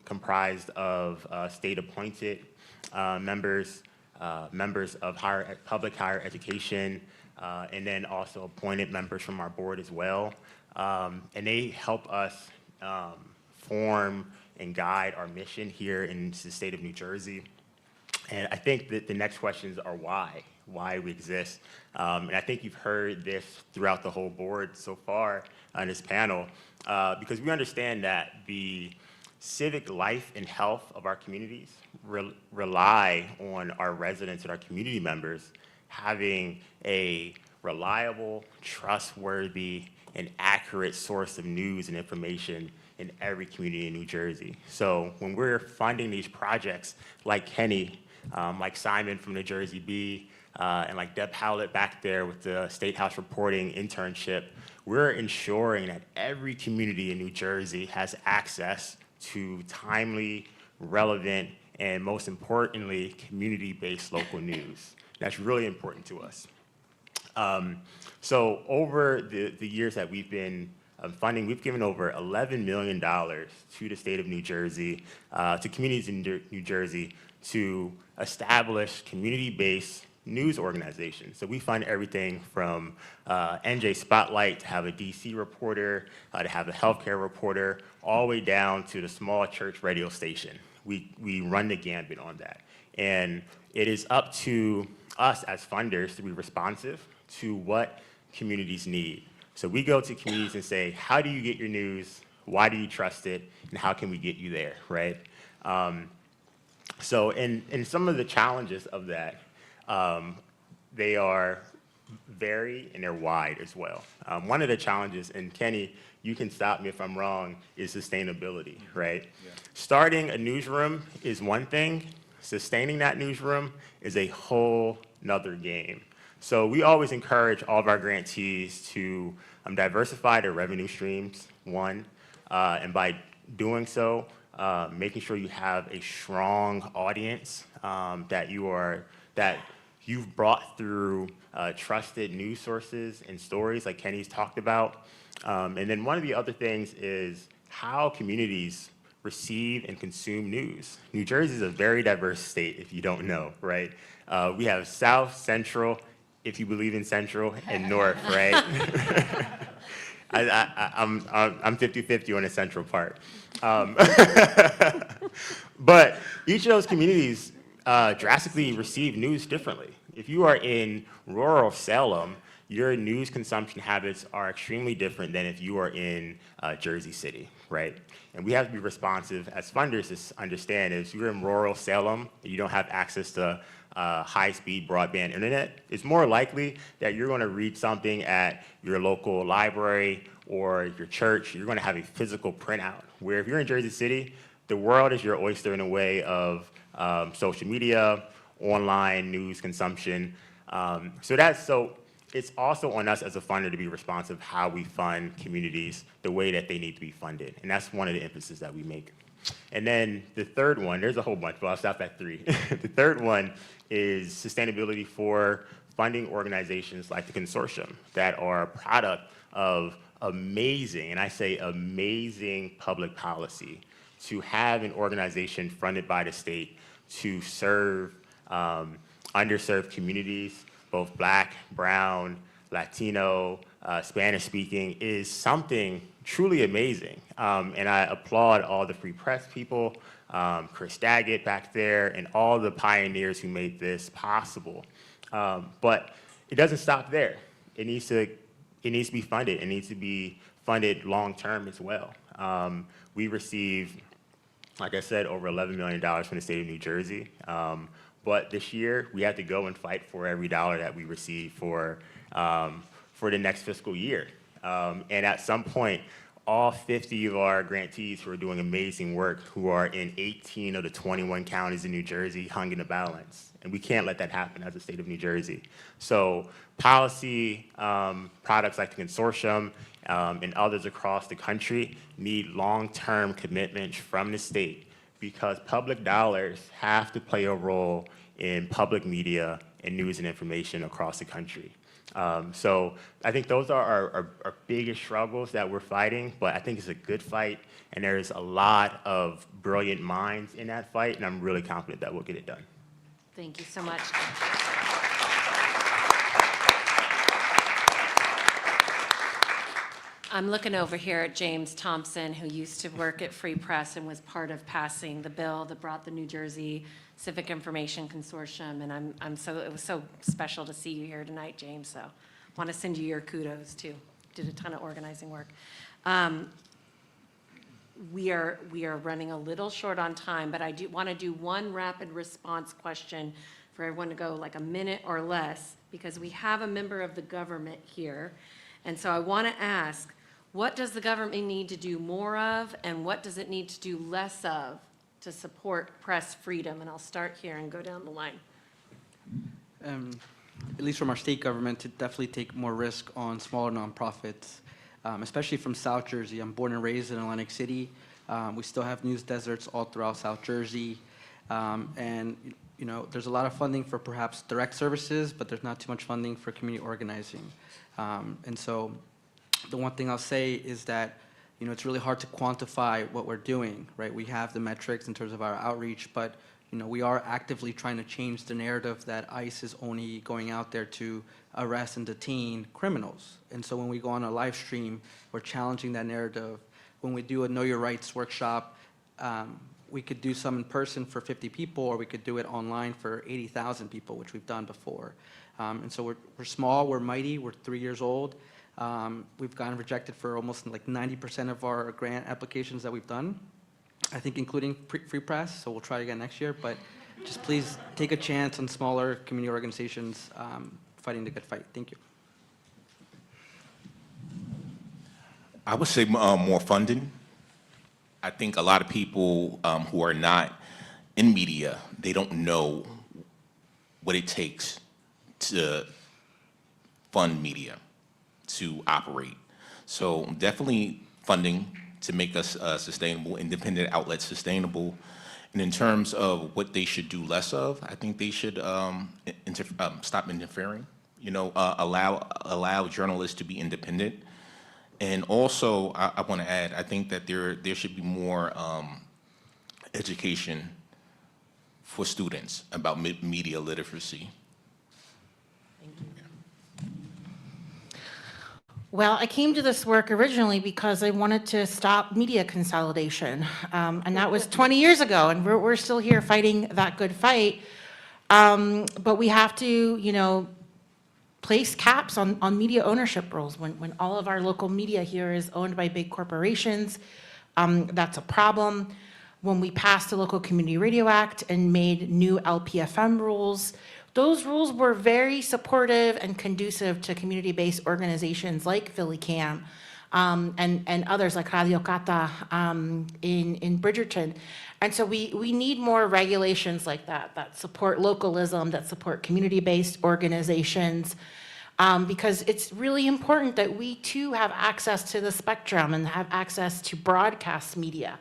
comprised of state-appointed members, members of public higher education, and then also appointed members from our board as well. And they help us form and guide our mission here in the state of New Jersey. And I think that the next questions are why we exist. And I think you've heard this throughout the whole board so far on this panel, because we understand that the civic life and health of our communities rely on our residents and our community members having a reliable, trustworthy, and accurate source of news and information in every community in New Jersey. So when we're funding these projects like Kenny, like Simon from New Jersey B, and like Deb Howlett back there with the State House reporting internship, we're ensuring that every community in New Jersey has access to timely, relevant, and most importantly, community-based local news. That's really important to us. So over the years that we've been funding, we've given over $11 million to the state of New Jersey, to communities in New Jersey, to establish community-based news organizations. So we fund everything from NJ Spotlight to have a DC reporter, to have a healthcare reporter, all the way down to the small church radio station. We run the gambit on that. And it is up to us as funders to be responsive to what communities need. So we go to communities and say, how do you get your news? Why do you trust it? And how can we get you there, right? So in some of the challenges of that, they are varied and they're wide as well. One of the challenges, and Kenny, you can stop me if I'm wrong, is sustainability, right? Yeah. Starting a newsroom is one thing. Sustaining that newsroom is a whole nother game. So we always encourage all of our grantees to diversify their revenue streams, one, and by doing so, making sure you have a strong audience that you've brought through trusted news sources and stories like Kenny's talked about. And then one of the other things is how communities receive and consume news. New Jersey is a very diverse state, if you don't know, right? We have South, Central, if you believe in Central, and North, right? I'm 50-50 on the Central part. But each of those communities drastically receive news differently. If you are in rural Salem, your news consumption habits are extremely different than if you are in Jersey City, right? And we have to be responsive as funders to understand if you're in rural Salem and you don't have access to high-speed broadband internet, it's more likely that you're going to read something at your local library or your church. You're going to have a physical printout. Where if you're in Jersey City, the world is your oyster in a way of social media, online news consumption. So it's also on us as a funder to be responsive how we fund communities the way that they need to be funded. And that's one of the emphasis that we make. And then the third one, there's a whole bunch, but I'll stop at 3. The third one is sustainability for funding organizations like the consortium that are a product of amazing, and I say amazing, public policy to have an organization funded by the state to serve underserved communities, both Black, Brown, Latino, Spanish-speaking, is something truly amazing. And I applaud all the Free Press people, Chris Daggett back there, and all the pioneers who made this possible. But it doesn't stop there. It needs to be funded. It needs to be funded long-term as well. We receive, like I said, over $11 million from the state of New Jersey. But this year, we have to go and fight for every dollar that we receive for the next fiscal year. And at some point, all 50 of our grantees who are doing amazing work, who are in 18 of the 21 counties in New Jersey, hung in the balance. And we can't let that happen as a state of New Jersey. So policy products like the consortium and others across the country need long-term commitments from the state, because public dollars have to play a role in public media and news and information across the country. So I think those are our biggest struggles that we're fighting, but I think it's a good fight, and there's a lot of brilliant minds in that fight, and I'm really confident that we'll get it done. Thank you so much. I'm looking over here at James Thompson, who used to work at Free Press and was part of passing the bill that brought the New Jersey Civic Information Consortium, and it was so special to see you here tonight, James. So, I want to send you your kudos too. Did a ton of organizing work. We are running a little short on time, but I do want to do one rapid response question for everyone to go like a minute or less, because we have a member of the government here, and so I want to ask, what does the government need to do more of, and what does it need to do less of to support press freedom? And I'll start here and go down the line. At least from our state government, to definitely take more risk on smaller nonprofits, especially from South Jersey. I'm born and raised in Atlantic City. We still have news deserts all throughout South Jersey. And there's a lot of funding for perhaps direct services, but there's not too much funding for community organizing. And so the one thing I'll say is that, it's really hard to quantify what we're doing, right? We have the metrics in terms of our outreach, but, we are actively trying to change the narrative that ICE is only going out there to arrest and detain criminals. And so when we go on a live stream, we're challenging that narrative. When we do a Know Your Rights workshop, we could do some in person for 50 people, or we could do it online for 80,000 people, which we've done before. And so we're small, we're mighty, we're 3 years old. We've gotten rejected for almost like 90% of our grant applications that we've done, I think including free press, so we'll try again next year. But just please take a chance on smaller community organizations fighting the good fight. Thank you. I would say more funding. I think a lot of people who are not in media, they don't know what it takes to fund media, to operate. So definitely funding to make us sustainable, independent outlets sustainable. And in terms of what they should do less of, I think they should stop interfering, allow journalists to be independent. And also, I want to add, I think that there should be more education for students about media literacy. Well, I came to this work originally because I wanted to stop media consolidation, and that was 20 years ago, and we're still here fighting that good fight. But we have to, place caps on media ownership rules. When all of our local media here is owned by big corporations, that's a problem. When we passed the Local Community Radio Act and made new LPFM rules, those rules were very supportive and conducive to community-based organizations like Philly Cam and others like Radio Cata in Bridgerton. And so we need more regulations like that support localism, that support community-based organizations, because it's really important that we too have access to the spectrum and have access to broadcast media.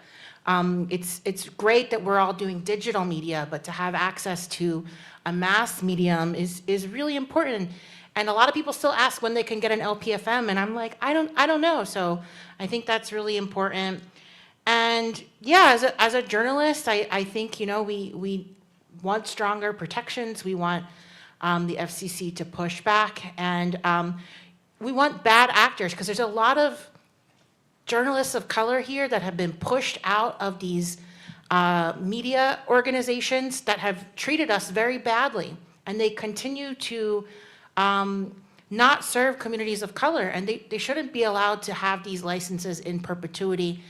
It's great that we're all doing digital media, but to have access to a mass medium is really important. And a lot of people still ask when they can get an LPFM, and I'm like, I don't know. So I think that's really important. And yeah, as a journalist, I think, we want stronger protections. We want the FCC to push back, and we want bad actors, because there's a lot of journalists of color here that have been pushed out of these media organizations that have treated us very badly, and they continue to not serve communities of color, and they shouldn't be allowed to have these licenses in perpetuity.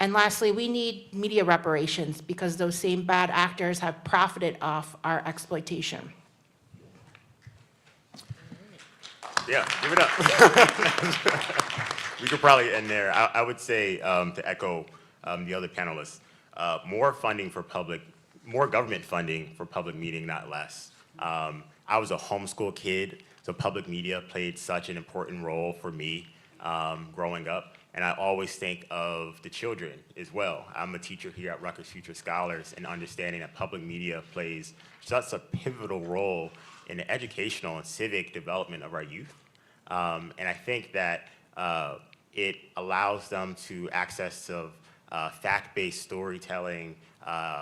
And lastly, we need media reparations, because those same bad actors have profited off our exploitation. Yeah, give it up. We could probably end there. I would say, to echo the other panelists, more government funding for public media, not less. I was a homeschool kid, so public media played such an important role for me growing up. And I always think of the children as well. I'm a teacher here at Rutgers Future Scholars, and understanding that public media plays such a pivotal role in the educational and civic development of our youth. And I think that it allows them to access of fact-based storytelling,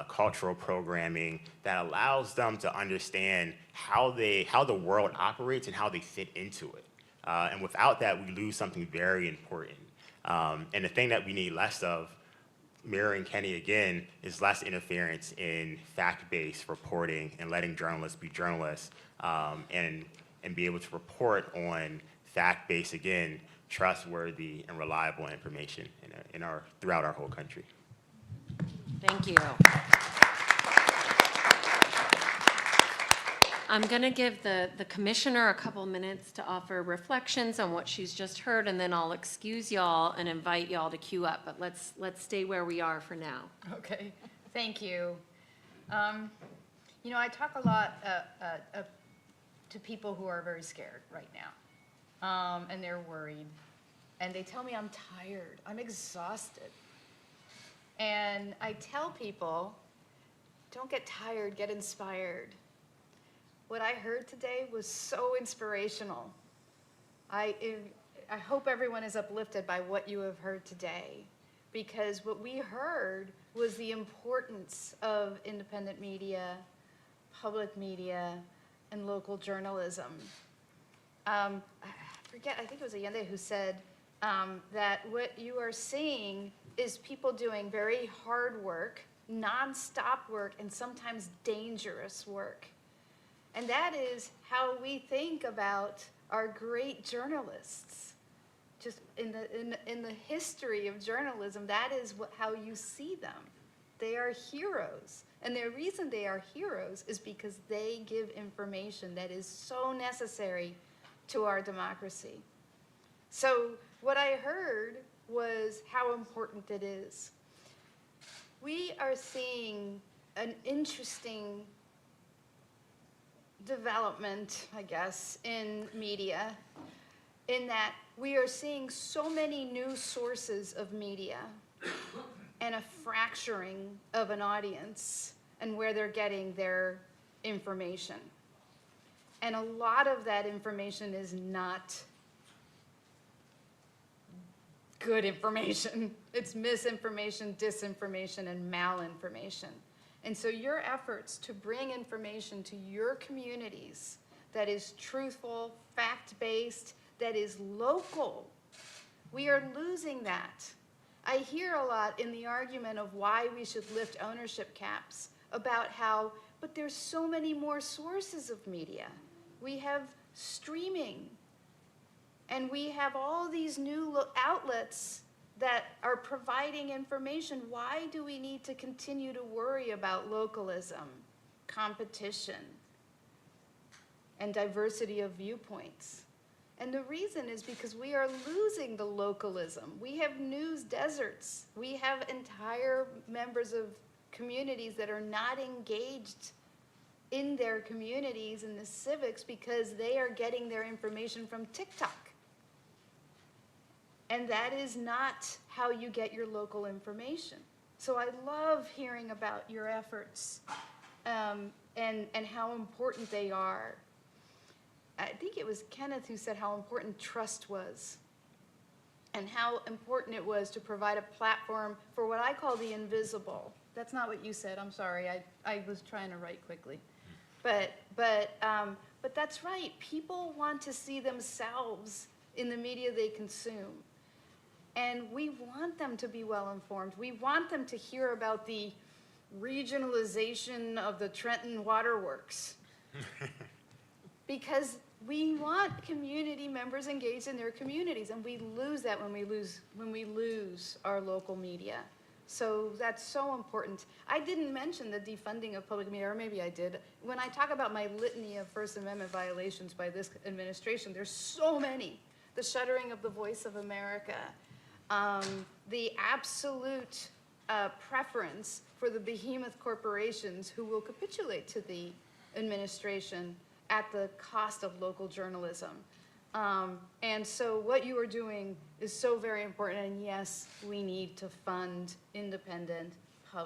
cultural programming that allows them to understand how the world operates and how they fit into it. And without that, we lose something very important. And the thing that we need less of, mirroring Kenny again, is less interference in fact-based reporting and letting journalists be journalists, and be able to report on fact-based, again, trustworthy and reliable information throughout our whole country. Thank you. I'm going to give the commissioner a couple minutes to offer reflections on what she's just heard, and then I'll excuse y'all and invite y'all to queue up. But let's stay where we are for now. Okay, thank you. I talk a lot to people who are very scared right now, and they're worried, and they tell me I'm tired, I'm exhausted. And I tell people, don't get tired, get inspired. What I heard today was so inspirational. I hope everyone is uplifted by what you have heard today, because what we heard was the importance of independent media, public media, and local journalism. I think it was Allende who said that what you are seeing is people doing very hard work, nonstop work, and sometimes dangerous work. And that is how we think about our great journalists. Just in the history of journalism, that is how you see them. They are heroes. And the reason they are heroes is because they give information that is so necessary to our democracy. So what I heard was how important it is. We are seeing an interesting development, I guess, in media, in that we are seeing so many new sources of media and a fracturing of an audience and where they're getting their information. And a lot of that information is not good information. It's misinformation, disinformation, and malinformation. And so your efforts to bring information to your communities that is truthful, fact-based, that is local, we are losing that. I hear a lot in the argument of why we should lift ownership caps about how, but there's so many more sources of media. We have streaming, and we have all these new outlets that are providing information. Why do we need to continue to worry about localism, competition, and diversity of viewpoints? And the reason is because we are losing the localism. We have news deserts. We have entire members of communities that are not engaged in their communities, in the civics, because they are getting their information from TikTok. And that is not how you get your local information. So I love hearing about your efforts and how important they are. I think it was Kenneth who said how important trust was and how important it was to provide a platform for what I call the invisible. That's not what you said, I'm sorry, I was trying to write quickly. But that's right, people want to see themselves in the media they consume. And we want them to be well informed. We want them to hear about the regionalization of the Trenton Waterworks. Because we want community members engaged in their communities, and we lose that when we lose our local media. So that's so important. I didn't mention the defunding of public media, or maybe I did. When I talk about my litany of First Amendment violations by this administration, there's so many. The shuttering of the Voice of America, the absolute preference for the behemoth corporations who will capitulate to the administration at the cost of local journalism. And so what you are doing is so very important, and yes, we need to fund independent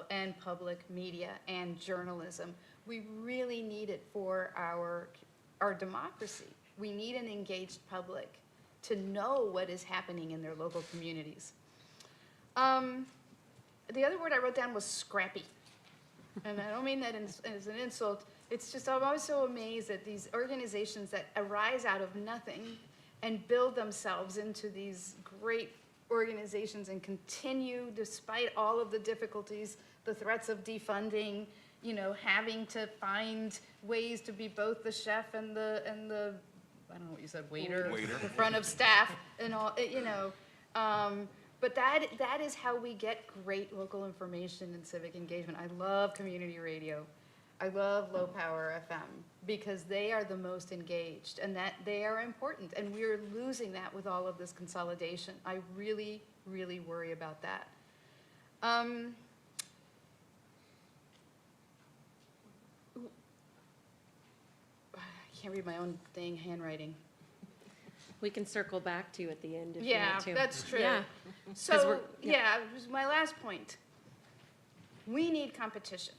and public media and journalism. We really need it for our democracy. We need an engaged public to know what is happening in their local communities. The other word I wrote down was scrappy. And I don't mean that as an insult. It's just, I'm always so amazed at these organizations that arise out of nothing and build themselves into these great organizations and continue, despite all of the difficulties, the threats of defunding, having to find ways to be both the chef and the I don't know what you said, waiter. The front of staff and all, but that is how we get great local information and civic engagement. I love community radio. I love low power FM because they are the most engaged and that they are important. And we're losing that with all of this consolidation. I really, really worry about that. I can't read my own dang handwriting. We can circle back to you at the end if you Yeah, want to. that's true. Yeah. So, yeah, it was my last point. We need competition.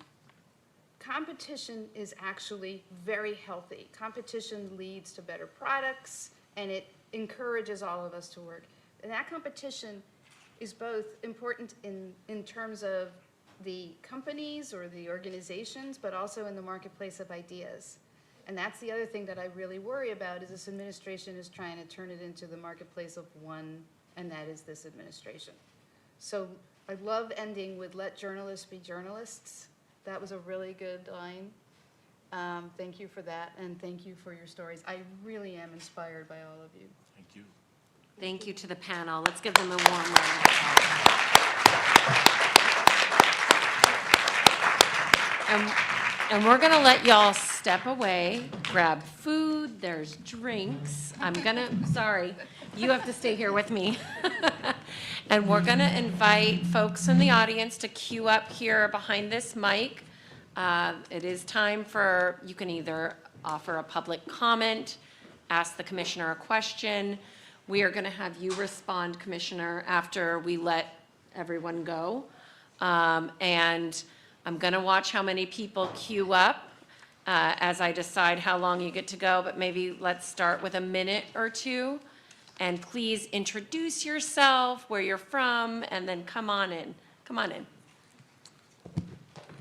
competition is actually very healthy. Competition leads to better products, and it encourages all of us to work. And that competition is both important in terms of the companies or the organizations, but also in the marketplace of ideas. And that's the other thing that I really worry about, is this administration is trying to turn it into the marketplace of one, and that is this administration. So I love ending with "let journalists be journalists." That was a really good line. Thank you for that, and thank you for your stories. I really am inspired by all of you. Thank you. Thank you to the panel. Let's give them a warm round of applause. And we're going to let y'all step away, grab food, there's drinks. Sorry, you have to stay here with me. And we're going to invite folks in the audience to queue up here behind this mic. It is time for, you can either offer a public comment, ask the commissioner a question. We are going to have you respond, Commissioner, after we let everyone go. And I'm going to watch how many people queue up as I decide how long you get to go, but maybe let's start with a minute or two. And please introduce yourself, where you're from, and then come on in. Come on in.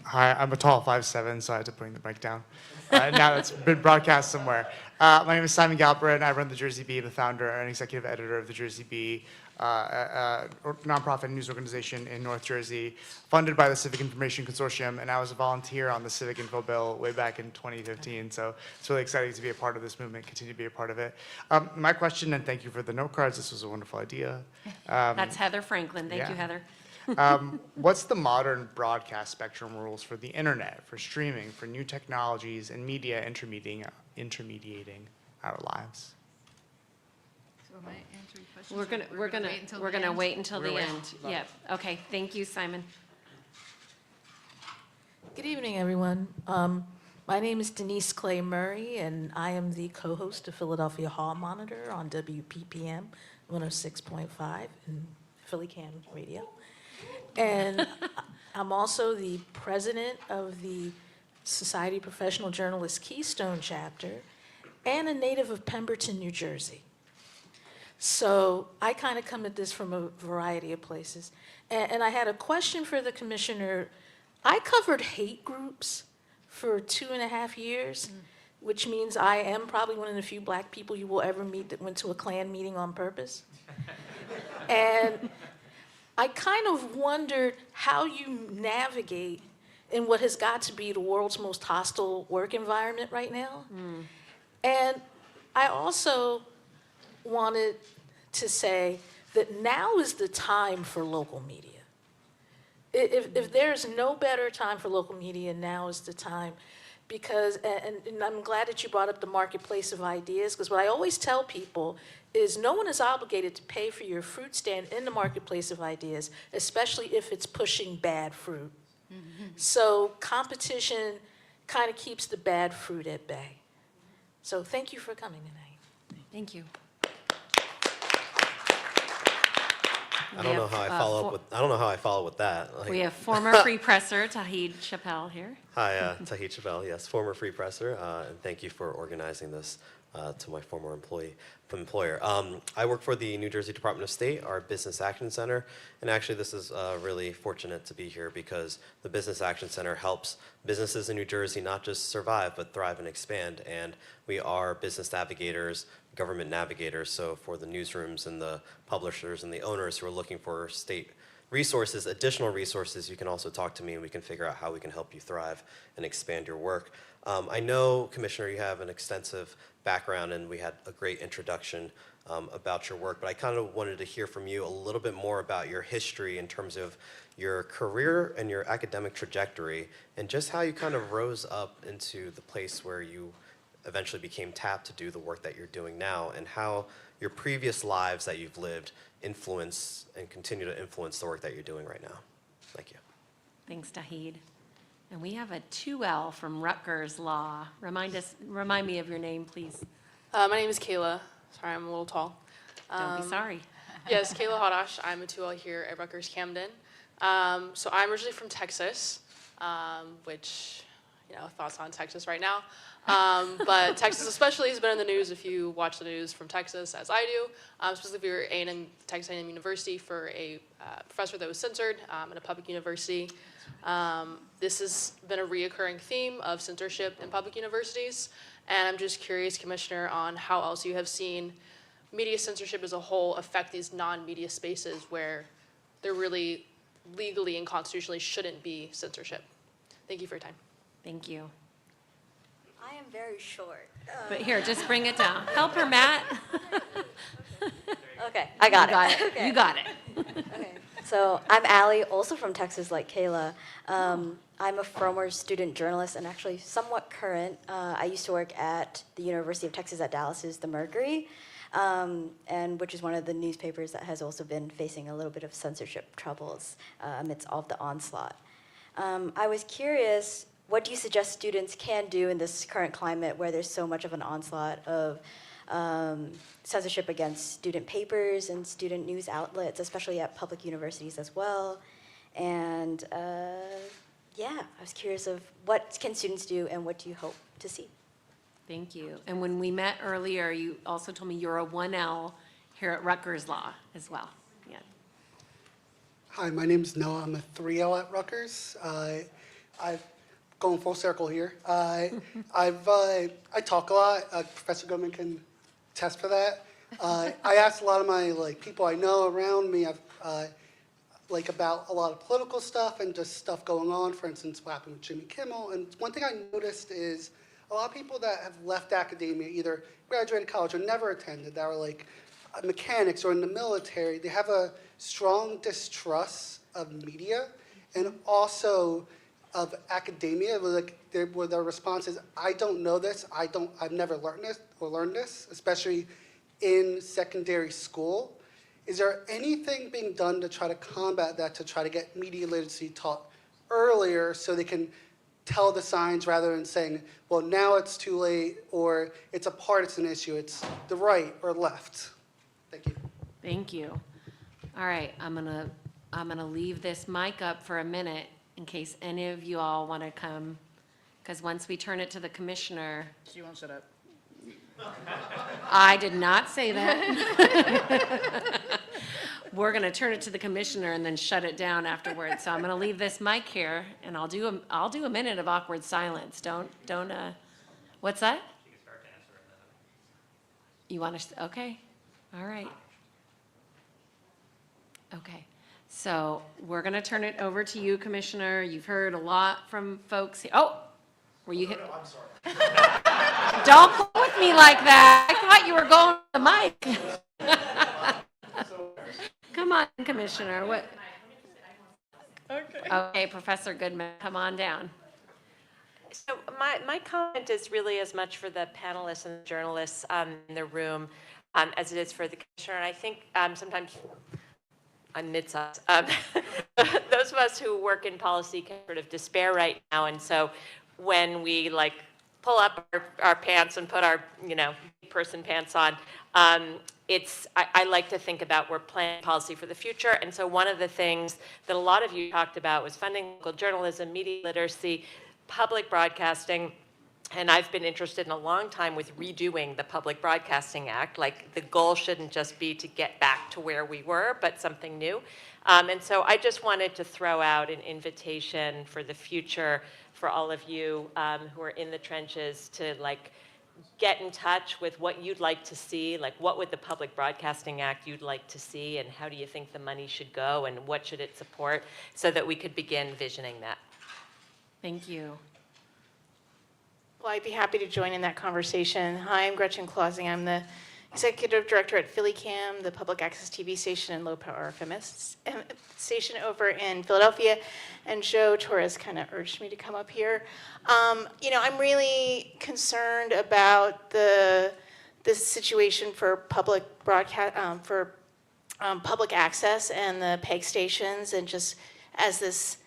Hi, I'm a tall 5'7", so I had to bring the mic down. Now it's been broadcast somewhere. My name is Simon Galbraith, and I run the Jersey Bee, the founder and executive editor of the Jersey Bee, a nonprofit news organization in North Jersey, funded by the Civic Information Consortium, and I was a volunteer on the Civic Info Bill way back in 2015, so it's really exciting to be a part of this movement, continue to be a part of it. My question, and thank you for the note cards, this was a wonderful idea. That's Heather Franklin. Thank you, yeah. Heather. What's the modern broadcast spectrum rules for the internet, for streaming, for new technologies and media intermediating our lives? So am I answering questions? We're gonna wait until the end. Yep. Okay. Thank you, Simon. Good evening, everyone. My name is Denise Clay Murray, and I am the co-host of Philadelphia Hall Monitor on WPPM 106.5 in Philly Cam Radio. And I'm also the president of the Society of Professional Journalists Keystone chapter and a native of Pemberton, New Jersey. So I kind of come at this from a variety of places. And I had a question for the commissioner. I covered hate groups for 2.5 years, which means I am probably one of the few black people you will ever meet that went to a Klan meeting on purpose. And I kind of wondered how you navigate in what has got to be the world's most hostile work environment right now. And I also wanted to say that now is the time for local media. If there's no better time for local media, now is the time. Because, and I'm glad that you brought up the marketplace of ideas, because what I always tell people is no one is obligated to pay for your fruit stand in the marketplace of ideas, especially if it's pushing bad fruit. So competition kind of keeps the bad fruit at bay. So thank you for coming tonight. Thank you. I don't know how I follow with that. Like, We have former free presser Tahid Chappelle here. Hi, Tahit Chappelle, yes, former free presser, and thank you for organizing this to my former employer. I work for the New Jersey Department of State, our Business Action Center, and actually this is really fortunate to be here because the Business Action Center helps businesses in New Jersey not just survive, but thrive and expand, and we are business navigators, government navigators, so for the newsrooms and the publishers and the owners who are looking for state resources, additional resources, you can also talk to me and we can figure out how we can help you thrive and expand your work. I know, Commissioner, you have an extensive background and we had a great introduction about your work, but I kind of wanted to hear from you a little bit more about your history in terms of your career and your academic trajectory and just how you kind of rose up into the place where you eventually became tapped to do the work that you're doing now and how your previous lives that you've lived influence and continue to influence the work that you're doing right now. Thank you. Thanks, Tahid. And we have a 2L from Rutgers Law. Remind me of your name, please. My name is Kayla. Sorry, I'm a little tall. Don't be sorry. Yes, Kayla Hodash. I'm a 2L here at Rutgers Camden. So I'm originally from Texas, which thoughts on Texas right now. But Texas especially has been in the news if you watch the news from Texas, as I do, specifically for Texas A&M University for a professor that was censored in a public university. This has been a reoccurring theme of censorship in public universities, and I'm just curious, Commissioner, on how else you have seen media censorship as a whole affect these non-media spaces where there really legally and constitutionally shouldn't be censorship. Thank you for your time. Thank you. I am very short. But here, just bring it down. Help her, Matt. Okay, I got You got it. it. Okay. You got it. Okay. So I'm Allie, also from Texas, like Kayla. I'm a former student journalist and actually somewhat current. I used to work at the University of Texas at Dallas's The Mercury, and which is one of the newspapers that has also been facing a little bit of censorship troubles amidst all of the onslaught. I was curious, what do you suggest students can do in this current climate where there's so much of an onslaught of censorship against student papers and student news outlets, especially at public universities as well? And yeah, I was curious of what can students do and what do you hope to see? Thank you. And when we met earlier, you also told me you're a 1L here at Rutgers Law as well. Yeah. Hi, my name is Noah. I'm a 3L at Rutgers. I've gone full circle here. I talk a lot. Professor Gomez can attest for that. I asked a lot of my people I know around me about a lot of political stuff and just stuff going on. For instance, what happened with Jimmy Kimmel. And one thing I noticed is a lot of people that have left academia, either graduated college or never attended, that were mechanics or in the military, they have a strong distrust of media and also of academia, where their response is, I don't know this, I've never learned this, especially in secondary school. Is there anything being done to try to combat that, to try to get media literacy taught earlier so they can tell the signs rather than saying, well, now it's too late, or it's a partisan issue, it's the right or left? Thank you. Thank you. All right, I'm gonna leave this mic up for a minute in case any of you all want to come, because once we turn it to the commissioner. She won't shut up. I did not say that. We're going to turn it to the commissioner and then shut it down afterwards. So I'm going to leave this mic here, and I'll do a minute of awkward silence. Don't. What's that? She can start to answer it then. You want to? Okay. All right. Okay. So we're going to turn it over to you, Commissioner. You've heard a lot from folks here. Oh, were you hit? No, I'm sorry. Don't play with me like that. I thought you were going to the mic. Come on, Commissioner. What? Okay, Professor Goodman, come on down. So my comment is really as much for the panelists and the journalists in the room as it is for the commissioner. And I think sometimes I'm mid-sized. Those of us who work in policy can sort of despair right now. And so when we pull up our pants and put our person pants on, I like to think about we're planning policy for the future. And so one of the things that a lot of you talked about was funding local journalism, media literacy, public broadcasting. And I've been interested in a long time with redoing the Public Broadcasting Act. The goal shouldn't just be to get back to where we were, but something new. And so I just wanted to throw out an invitation for the future for all of you who are in the trenches to get in touch with what you'd like to see, what would the Public Broadcasting Act you'd like to see, and how do you think the money should go, and what should it support, so that we could begin visioning that. Thank you. Well, I'd be happy to join in that conversation. Hi, I'm Gretchen Clausing. I'm the Executive Director at PhillyCam, the public access TV station and low-power FM station over in Philadelphia. And Joe Torres kind of urged me to come up here. I'm really concerned about the situation for public broadcast, public access and the PEG stations, and just as this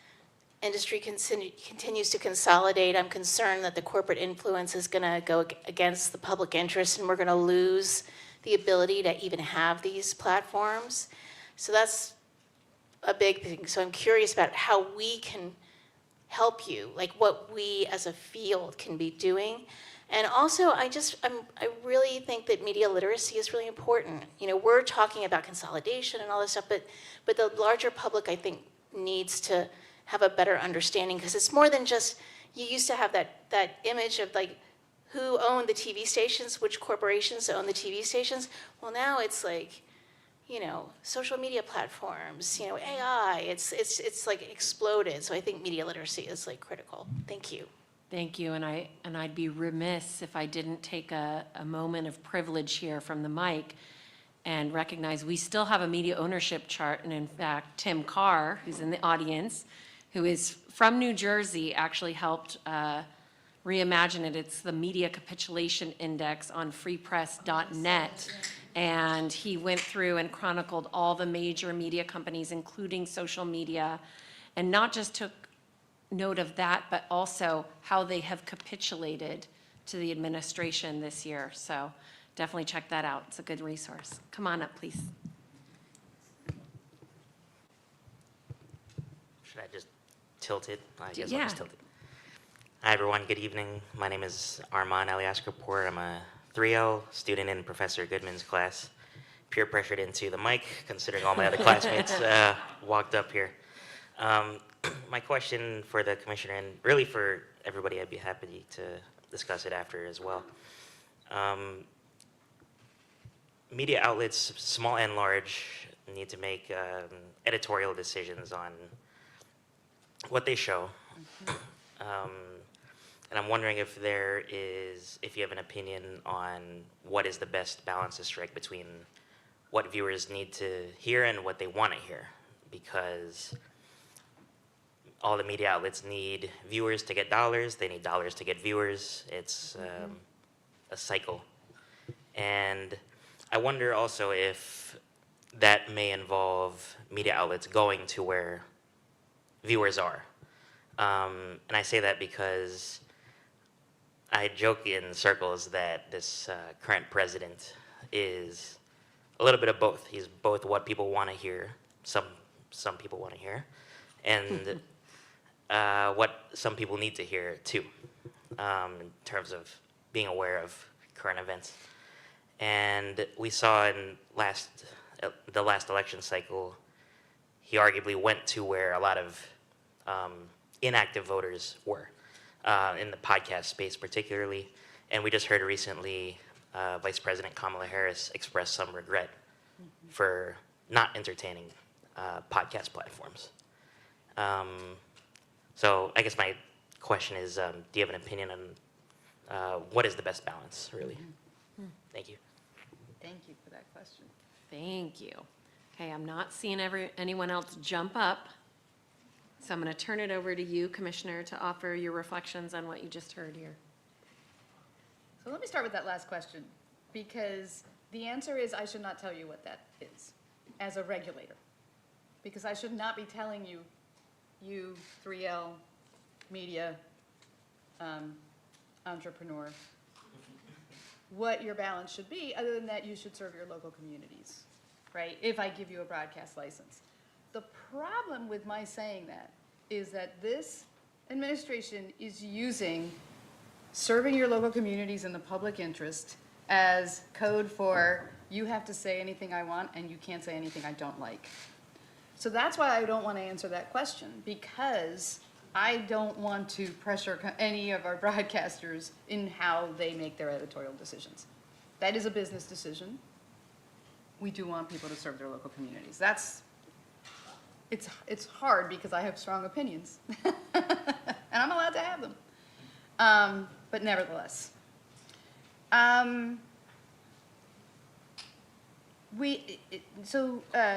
industry continues to consolidate, I'm concerned that the corporate influence is going to go against the public interest, and we're going to lose the ability to even have these platforms. So that's a big thing. So I'm curious about how we can help you, like what we as a field can be doing. And also, I really think that media literacy is really important. You know, we're talking about consolidation and all this stuff, but the larger public, I think, needs to have a better understanding, because it's more than just, you used to have that image of like, who owned the TV stations, which corporations own the TV stations. Well, now it's like, you know, social media platforms, you know, AI, it's like exploded. So I think media literacy is like critical. Thank you. Thank you, and I'd be remiss if I didn't take a moment of privilege here from the mic and recognize we still have a media ownership chart, and in fact, Tim Carr, who's in the audience, who is from New Jersey, actually helped reimagine it. It's the Media Capitulation Index on freepress.net, and he went through and chronicled all the major media companies, including social media, and not just took note of that, but also how they have capitulated to the administration this year. So definitely check that out. It's a good resource. Come on up, please. Should I just tilt it? I guess Yeah. I'll just tilt it. Hi, everyone. Good evening. My name is Arman Aliaskapour. I'm a 3L student in Professor Goodman's class. Peer pressured into the mic, considering all my other classmates walked up here. My question for the commissioner, and really for everybody, I'd be happy to discuss it after as well. Media outlets, small and large, need to make editorial decisions on what they show. And I'm wondering if you have an opinion on what is the best balance to strike between what viewers need to hear and what they want to hear, because all the media outlets need viewers to get dollars, they need dollars to get viewers. It's a cycle. And I wonder also if that may involve media outlets going to where viewers are. And I say that because I joke in circles that this current president is a little bit of both. He's both what people want to hear, some people want to hear, and what some people need to hear too, in terms of being aware of current events. And we saw in the last election cycle, he arguably went to where a lot of inactive voters were, in the podcast space particularly. And we just heard recently Vice President Kamala Harris express some regret for not entertaining podcast platforms. So I guess my question is, do you have an opinion on what is the best balance, really? Thank you. Thank you for that question. Thank you. Okay, I'm not seeing anyone else jump up. So I'm going to turn it over to you, Commissioner, to offer your reflections on what you just heard here. So let me start with that last question, because the answer is I should not tell you what that is as a regulator, because I should not be telling you, 3L media entrepreneur, what your balance should be, other than that you should serve your local communities, right, if I give you a broadcast license. The problem with my saying that is that this administration is using serving your local communities in the public interest as code for you have to say anything I want and you can't say anything I don't like. So that's why I don't want to answer that question, because I don't want to pressure any of our broadcasters in how they make their editorial decisions. That is a business decision. We do want people to serve their local communities. It's hard because I have strong opinions, and I'm allowed to have them. But nevertheless,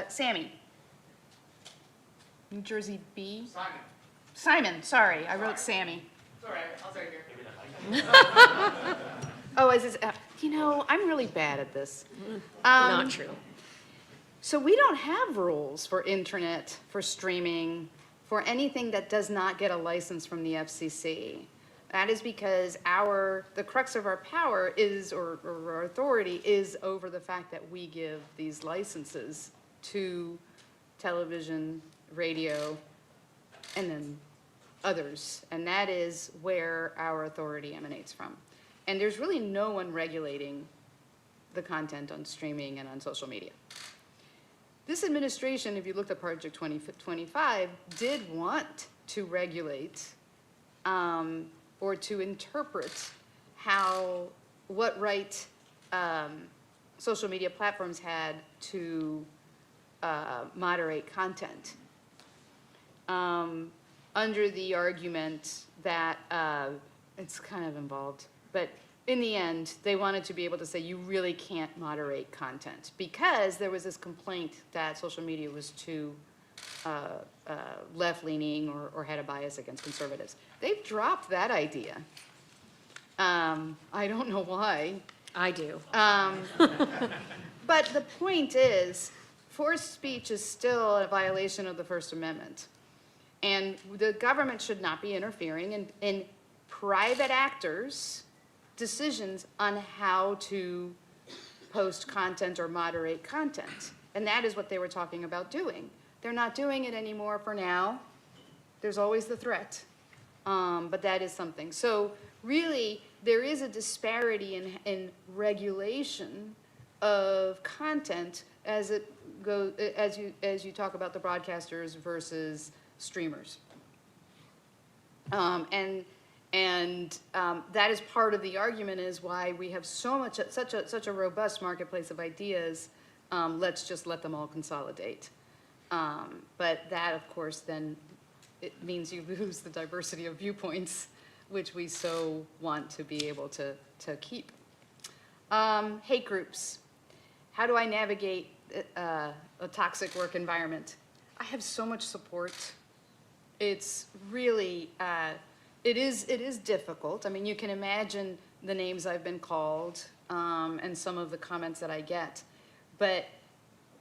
Sammy, New Jersey B. Simon, sorry, I wrote Sammy. It's all right, I'll take it. Oh, is this, I'm really bad at this. Not true. So we don't have rules for internet, for streaming, for anything that does not get a license from the FCC. That is because the crux of our power is, or our authority is over the fact that we give these licenses to television, radio, and then others, and that is where our authority emanates from. And there's really no one regulating the content on streaming and on social media. This administration, if you looked at Project 2025, did want to regulate or to interpret what right social media platforms had to moderate content, under the argument that it's kind of involved, but in the end, they wanted to be able to say you really can't moderate content because there was this complaint that social media was too left-leaning or had a bias against conservatives. They've dropped that idea. I don't know why. I do. But the point is, forced speech is still a violation of the First Amendment. And the government should not be interfering in private actors' decisions on how to post content or moderate content. And that is what they were talking about doing. They're not doing it anymore for now. There's always the threat, but that is something. So really, there is a disparity in regulation of content as it goes, as you talk about the broadcasters versus streamers. And that is part of the argument is why we have such a robust marketplace of ideas. Let's just let them all consolidate. But that, of course, then it means you lose the diversity of viewpoints, which we so want to be able to keep. Hate groups. How do I navigate a toxic work environment? I have so much support. It's really, it is difficult. I mean, you can imagine the names I've been called and some of the comments that I get. But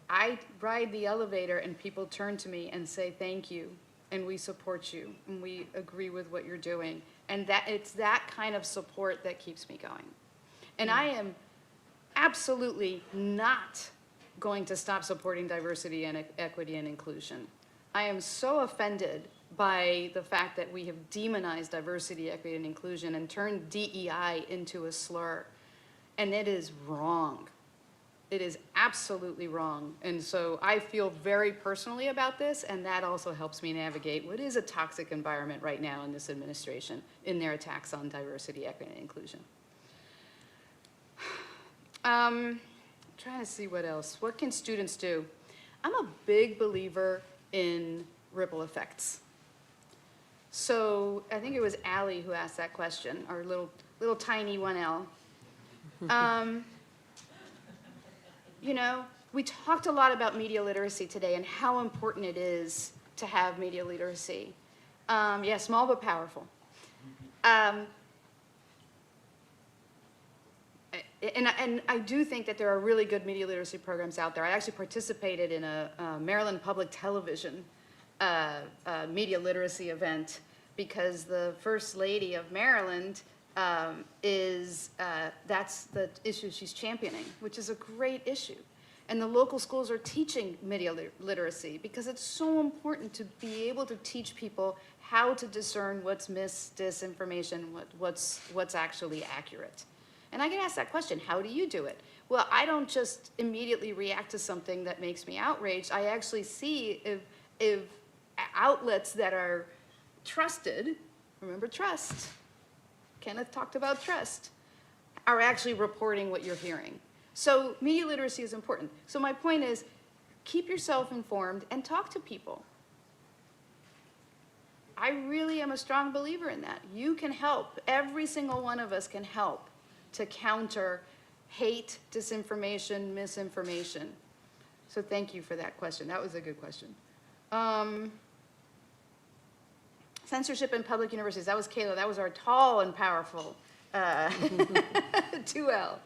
I ride the elevator and people turn to me and say, thank you, and we support you, and we agree with what you're doing. And that it's that kind of support that keeps me going. And I am absolutely not going to stop supporting diversity and equity and inclusion. I am so offended by the fact that we have demonized diversity, equity, and inclusion and turned DEI into a slur. And it is wrong. It is absolutely wrong. And so I feel very personally about this, and that also helps me navigate what is a toxic environment right now in this administration in their attacks on diversity, equity, and inclusion. Trying to see what else. What can students do? I'm a big believer in ripple effects. So I think it was Allie who asked that question, our little tiny 1L. You know, we talked a lot about media literacy today and how important it is to have media literacy. Yeah, small but powerful. And I do think that there are really good media literacy programs out there. I actually participated in a Maryland Public Television media literacy event because the First Lady of Maryland that's the issue she's championing, which is a great issue. And the local schools are teaching media literacy because it's so important to be able to teach people how to discern what's disinformation, what's actually accurate. And I get asked that question, how do you do it? Well, I don't just immediately react to something that makes me outraged. I actually see if outlets that are trusted, remember trust, Kenneth talked about trust, are actually reporting what you're hearing. So media literacy is important. So my point is, keep yourself informed and talk to people. I really am a strong believer in that. You can help. Every single one of us can help to counter hate, disinformation, misinformation. So thank you for that question. That was a good question. Censorship in public universities. That was Kayla. That was our tall and powerful 2L.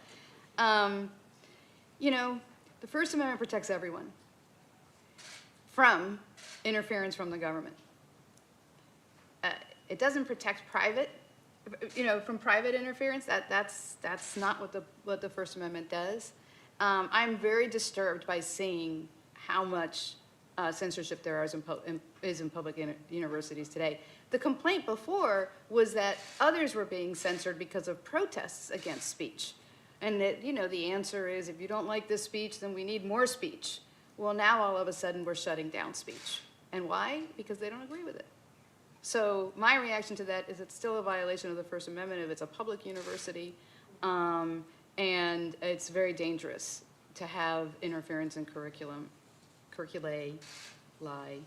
You know, the First Amendment protects everyone from interference from the government. It doesn't protect private, from private interference. That's not what the First Amendment does. I'm very disturbed by seeing how much censorship there is in public universities today. The complaint before was that others were being censored because of protests against speech. And that, the answer is, if you don't like this speech, then we need more speech. Well, now all of a sudden we're shutting down speech. And why? Because they don't agree with it. So my reaction to that is it's still a violation of the First Amendment if it's a public university, and it's very dangerous to have interference in curriculae lie.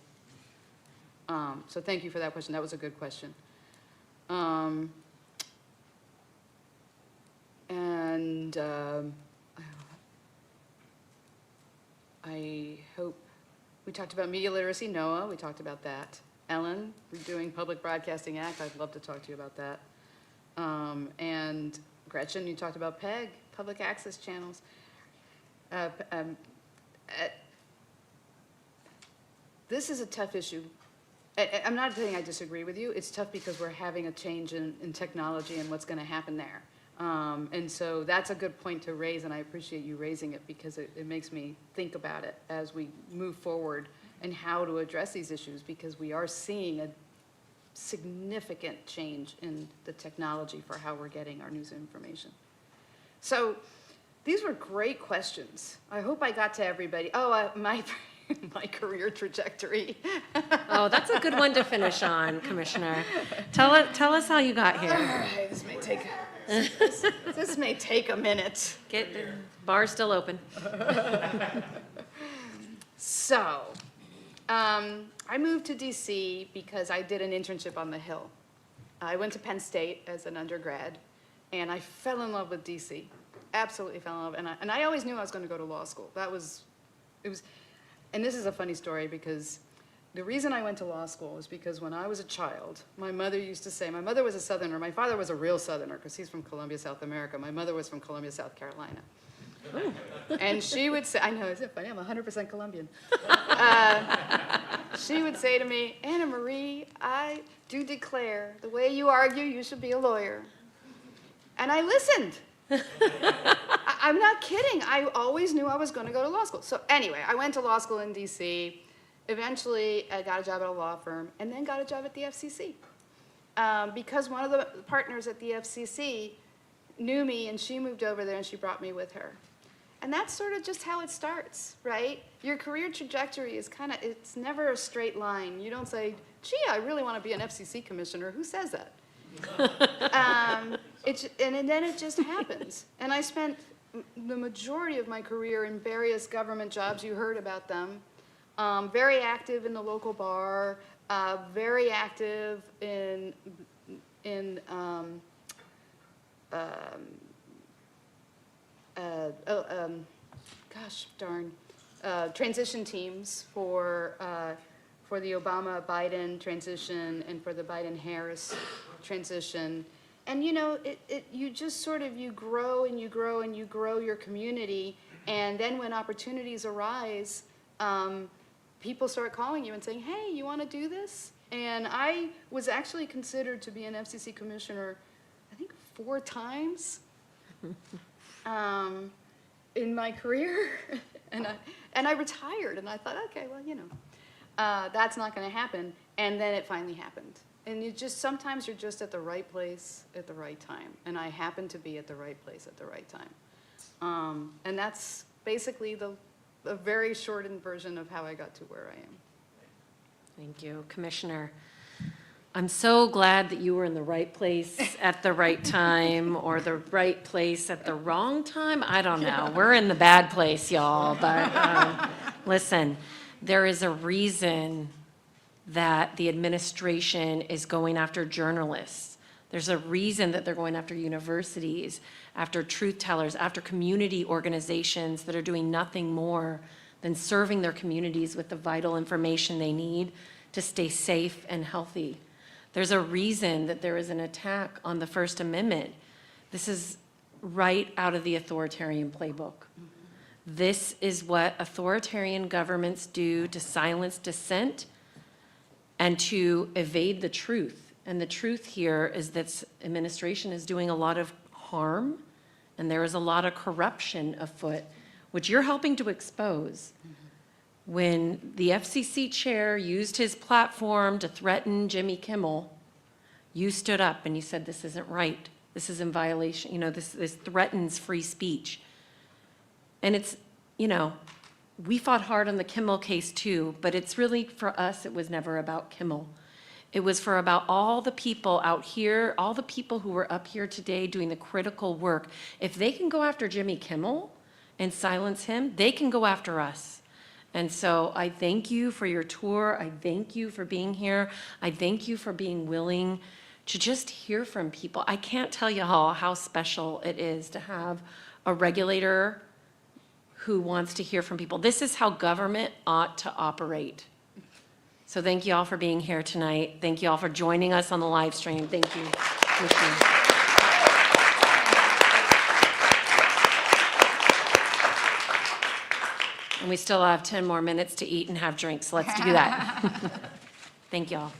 So thank you for that question. That was a good question. I hope we talked about media literacy. Noah, we talked about that. Ellen, we're doing Public Broadcasting Act. I'd love to talk to you about that. And Gretchen, you talked about PEG, public access channels. This is a tough issue. I'm not saying I disagree with you. It's tough because we're having a change in technology and what's going to happen there. And so that's a good point to raise, and I appreciate you raising it because it makes me think about it as we move forward and how to address these issues, because we are seeing a significant change in the technology for how we're getting our news information. So these were great questions. I hope I got to everybody. Oh, my career trajectory. Oh, that's a good one to finish on, Commissioner. Tell us how you got here. All right, this may take a minute. Get the bar still open. So, I moved to DC because I did an internship on the Hill. I went to Penn State as an undergrad, and I fell in love with DC. Absolutely fell in love, and I always knew I was going to go to law school. And this is a funny story because the reason I went to law school was because when I was a child, my mother used to say, my mother was a Southerner. My father was a real Southerner because he's from Columbia, South America. My mother was from Columbia, South Carolina. Ooh. And she would say, I know, isn't it funny? I'm 100% Colombian. She would say to me, Anna Marie, I do declare the way you argue, you should be a lawyer. And I listened. I'm not kidding. I always knew I was going to go to law school. So anyway, I went to law school in DC. Eventually, I got a job at a law firm and then got a job at the FCC. Because one of the partners at the FCC knew me and she moved over there and she brought me with her. And that's sort of just how it starts, right? Your career trajectory is it's never a straight line. You don't say, gee, I really want to be an FCC commissioner. Who says that? And then it just happens. And I spent the majority of my career in various government jobs. You heard about them. Very active in the local bar, very active in transition teams for the Obama-Biden transition and for the Biden-Harris transition. And you just sort of, you grow and you grow and you grow your community. And then when opportunities arise, people start calling you and saying, hey, you want to do this? And I was actually considered to be an FCC commissioner, I think 4 times in my career. And I retired, and I thought, okay, well, that's not going to happen. And then it finally happened. And sometimes you're just at the right place at the right time. And I happened to be at the right place at the right time. And that's basically a very shortened version of how I got to where I am. Thank you, Commissioner. I'm so glad that you were in the right place at the right time, or the right place at the wrong time. I don't know. We're in the bad place, y'all. But listen, there is a reason that the administration is going after journalists. There's a reason that they're going after universities, after truth tellers, after community organizations that are doing nothing more than serving their communities with the vital information they need to stay safe and healthy. There's a reason that there is an attack on the First Amendment. This is right out of the authoritarian playbook. This is what authoritarian governments do to silence dissent and to evade the truth. And the truth here is that this administration is doing a lot of harm, and there is a lot of corruption afoot, which you're helping to expose. when the FCC chair used his platform to threaten Jimmy Kimmel, you stood up and you said, this isn't right. This is in violation, you know, this threatens free speech. And it's, you know, we fought hard on the Kimmel case too, but it's really, for us, it was never about Kimmel. It was for about all the people out here, all the people who were up here today doing the critical work. If they can go after Jimmy Kimmel and silence him, they can go after us. And so I thank you for your tour. I thank you for being here. I thank you for being willing to just hear from people. I can't tell you how special it is to have a regulator who wants to hear from people. This is how government ought to operate. So thank you all for being here tonight. Thank you all for joining us on the live stream. Thank you, Commissioner. And we still have 10 more minutes to eat and have drinks. Let's do that. Thank you all.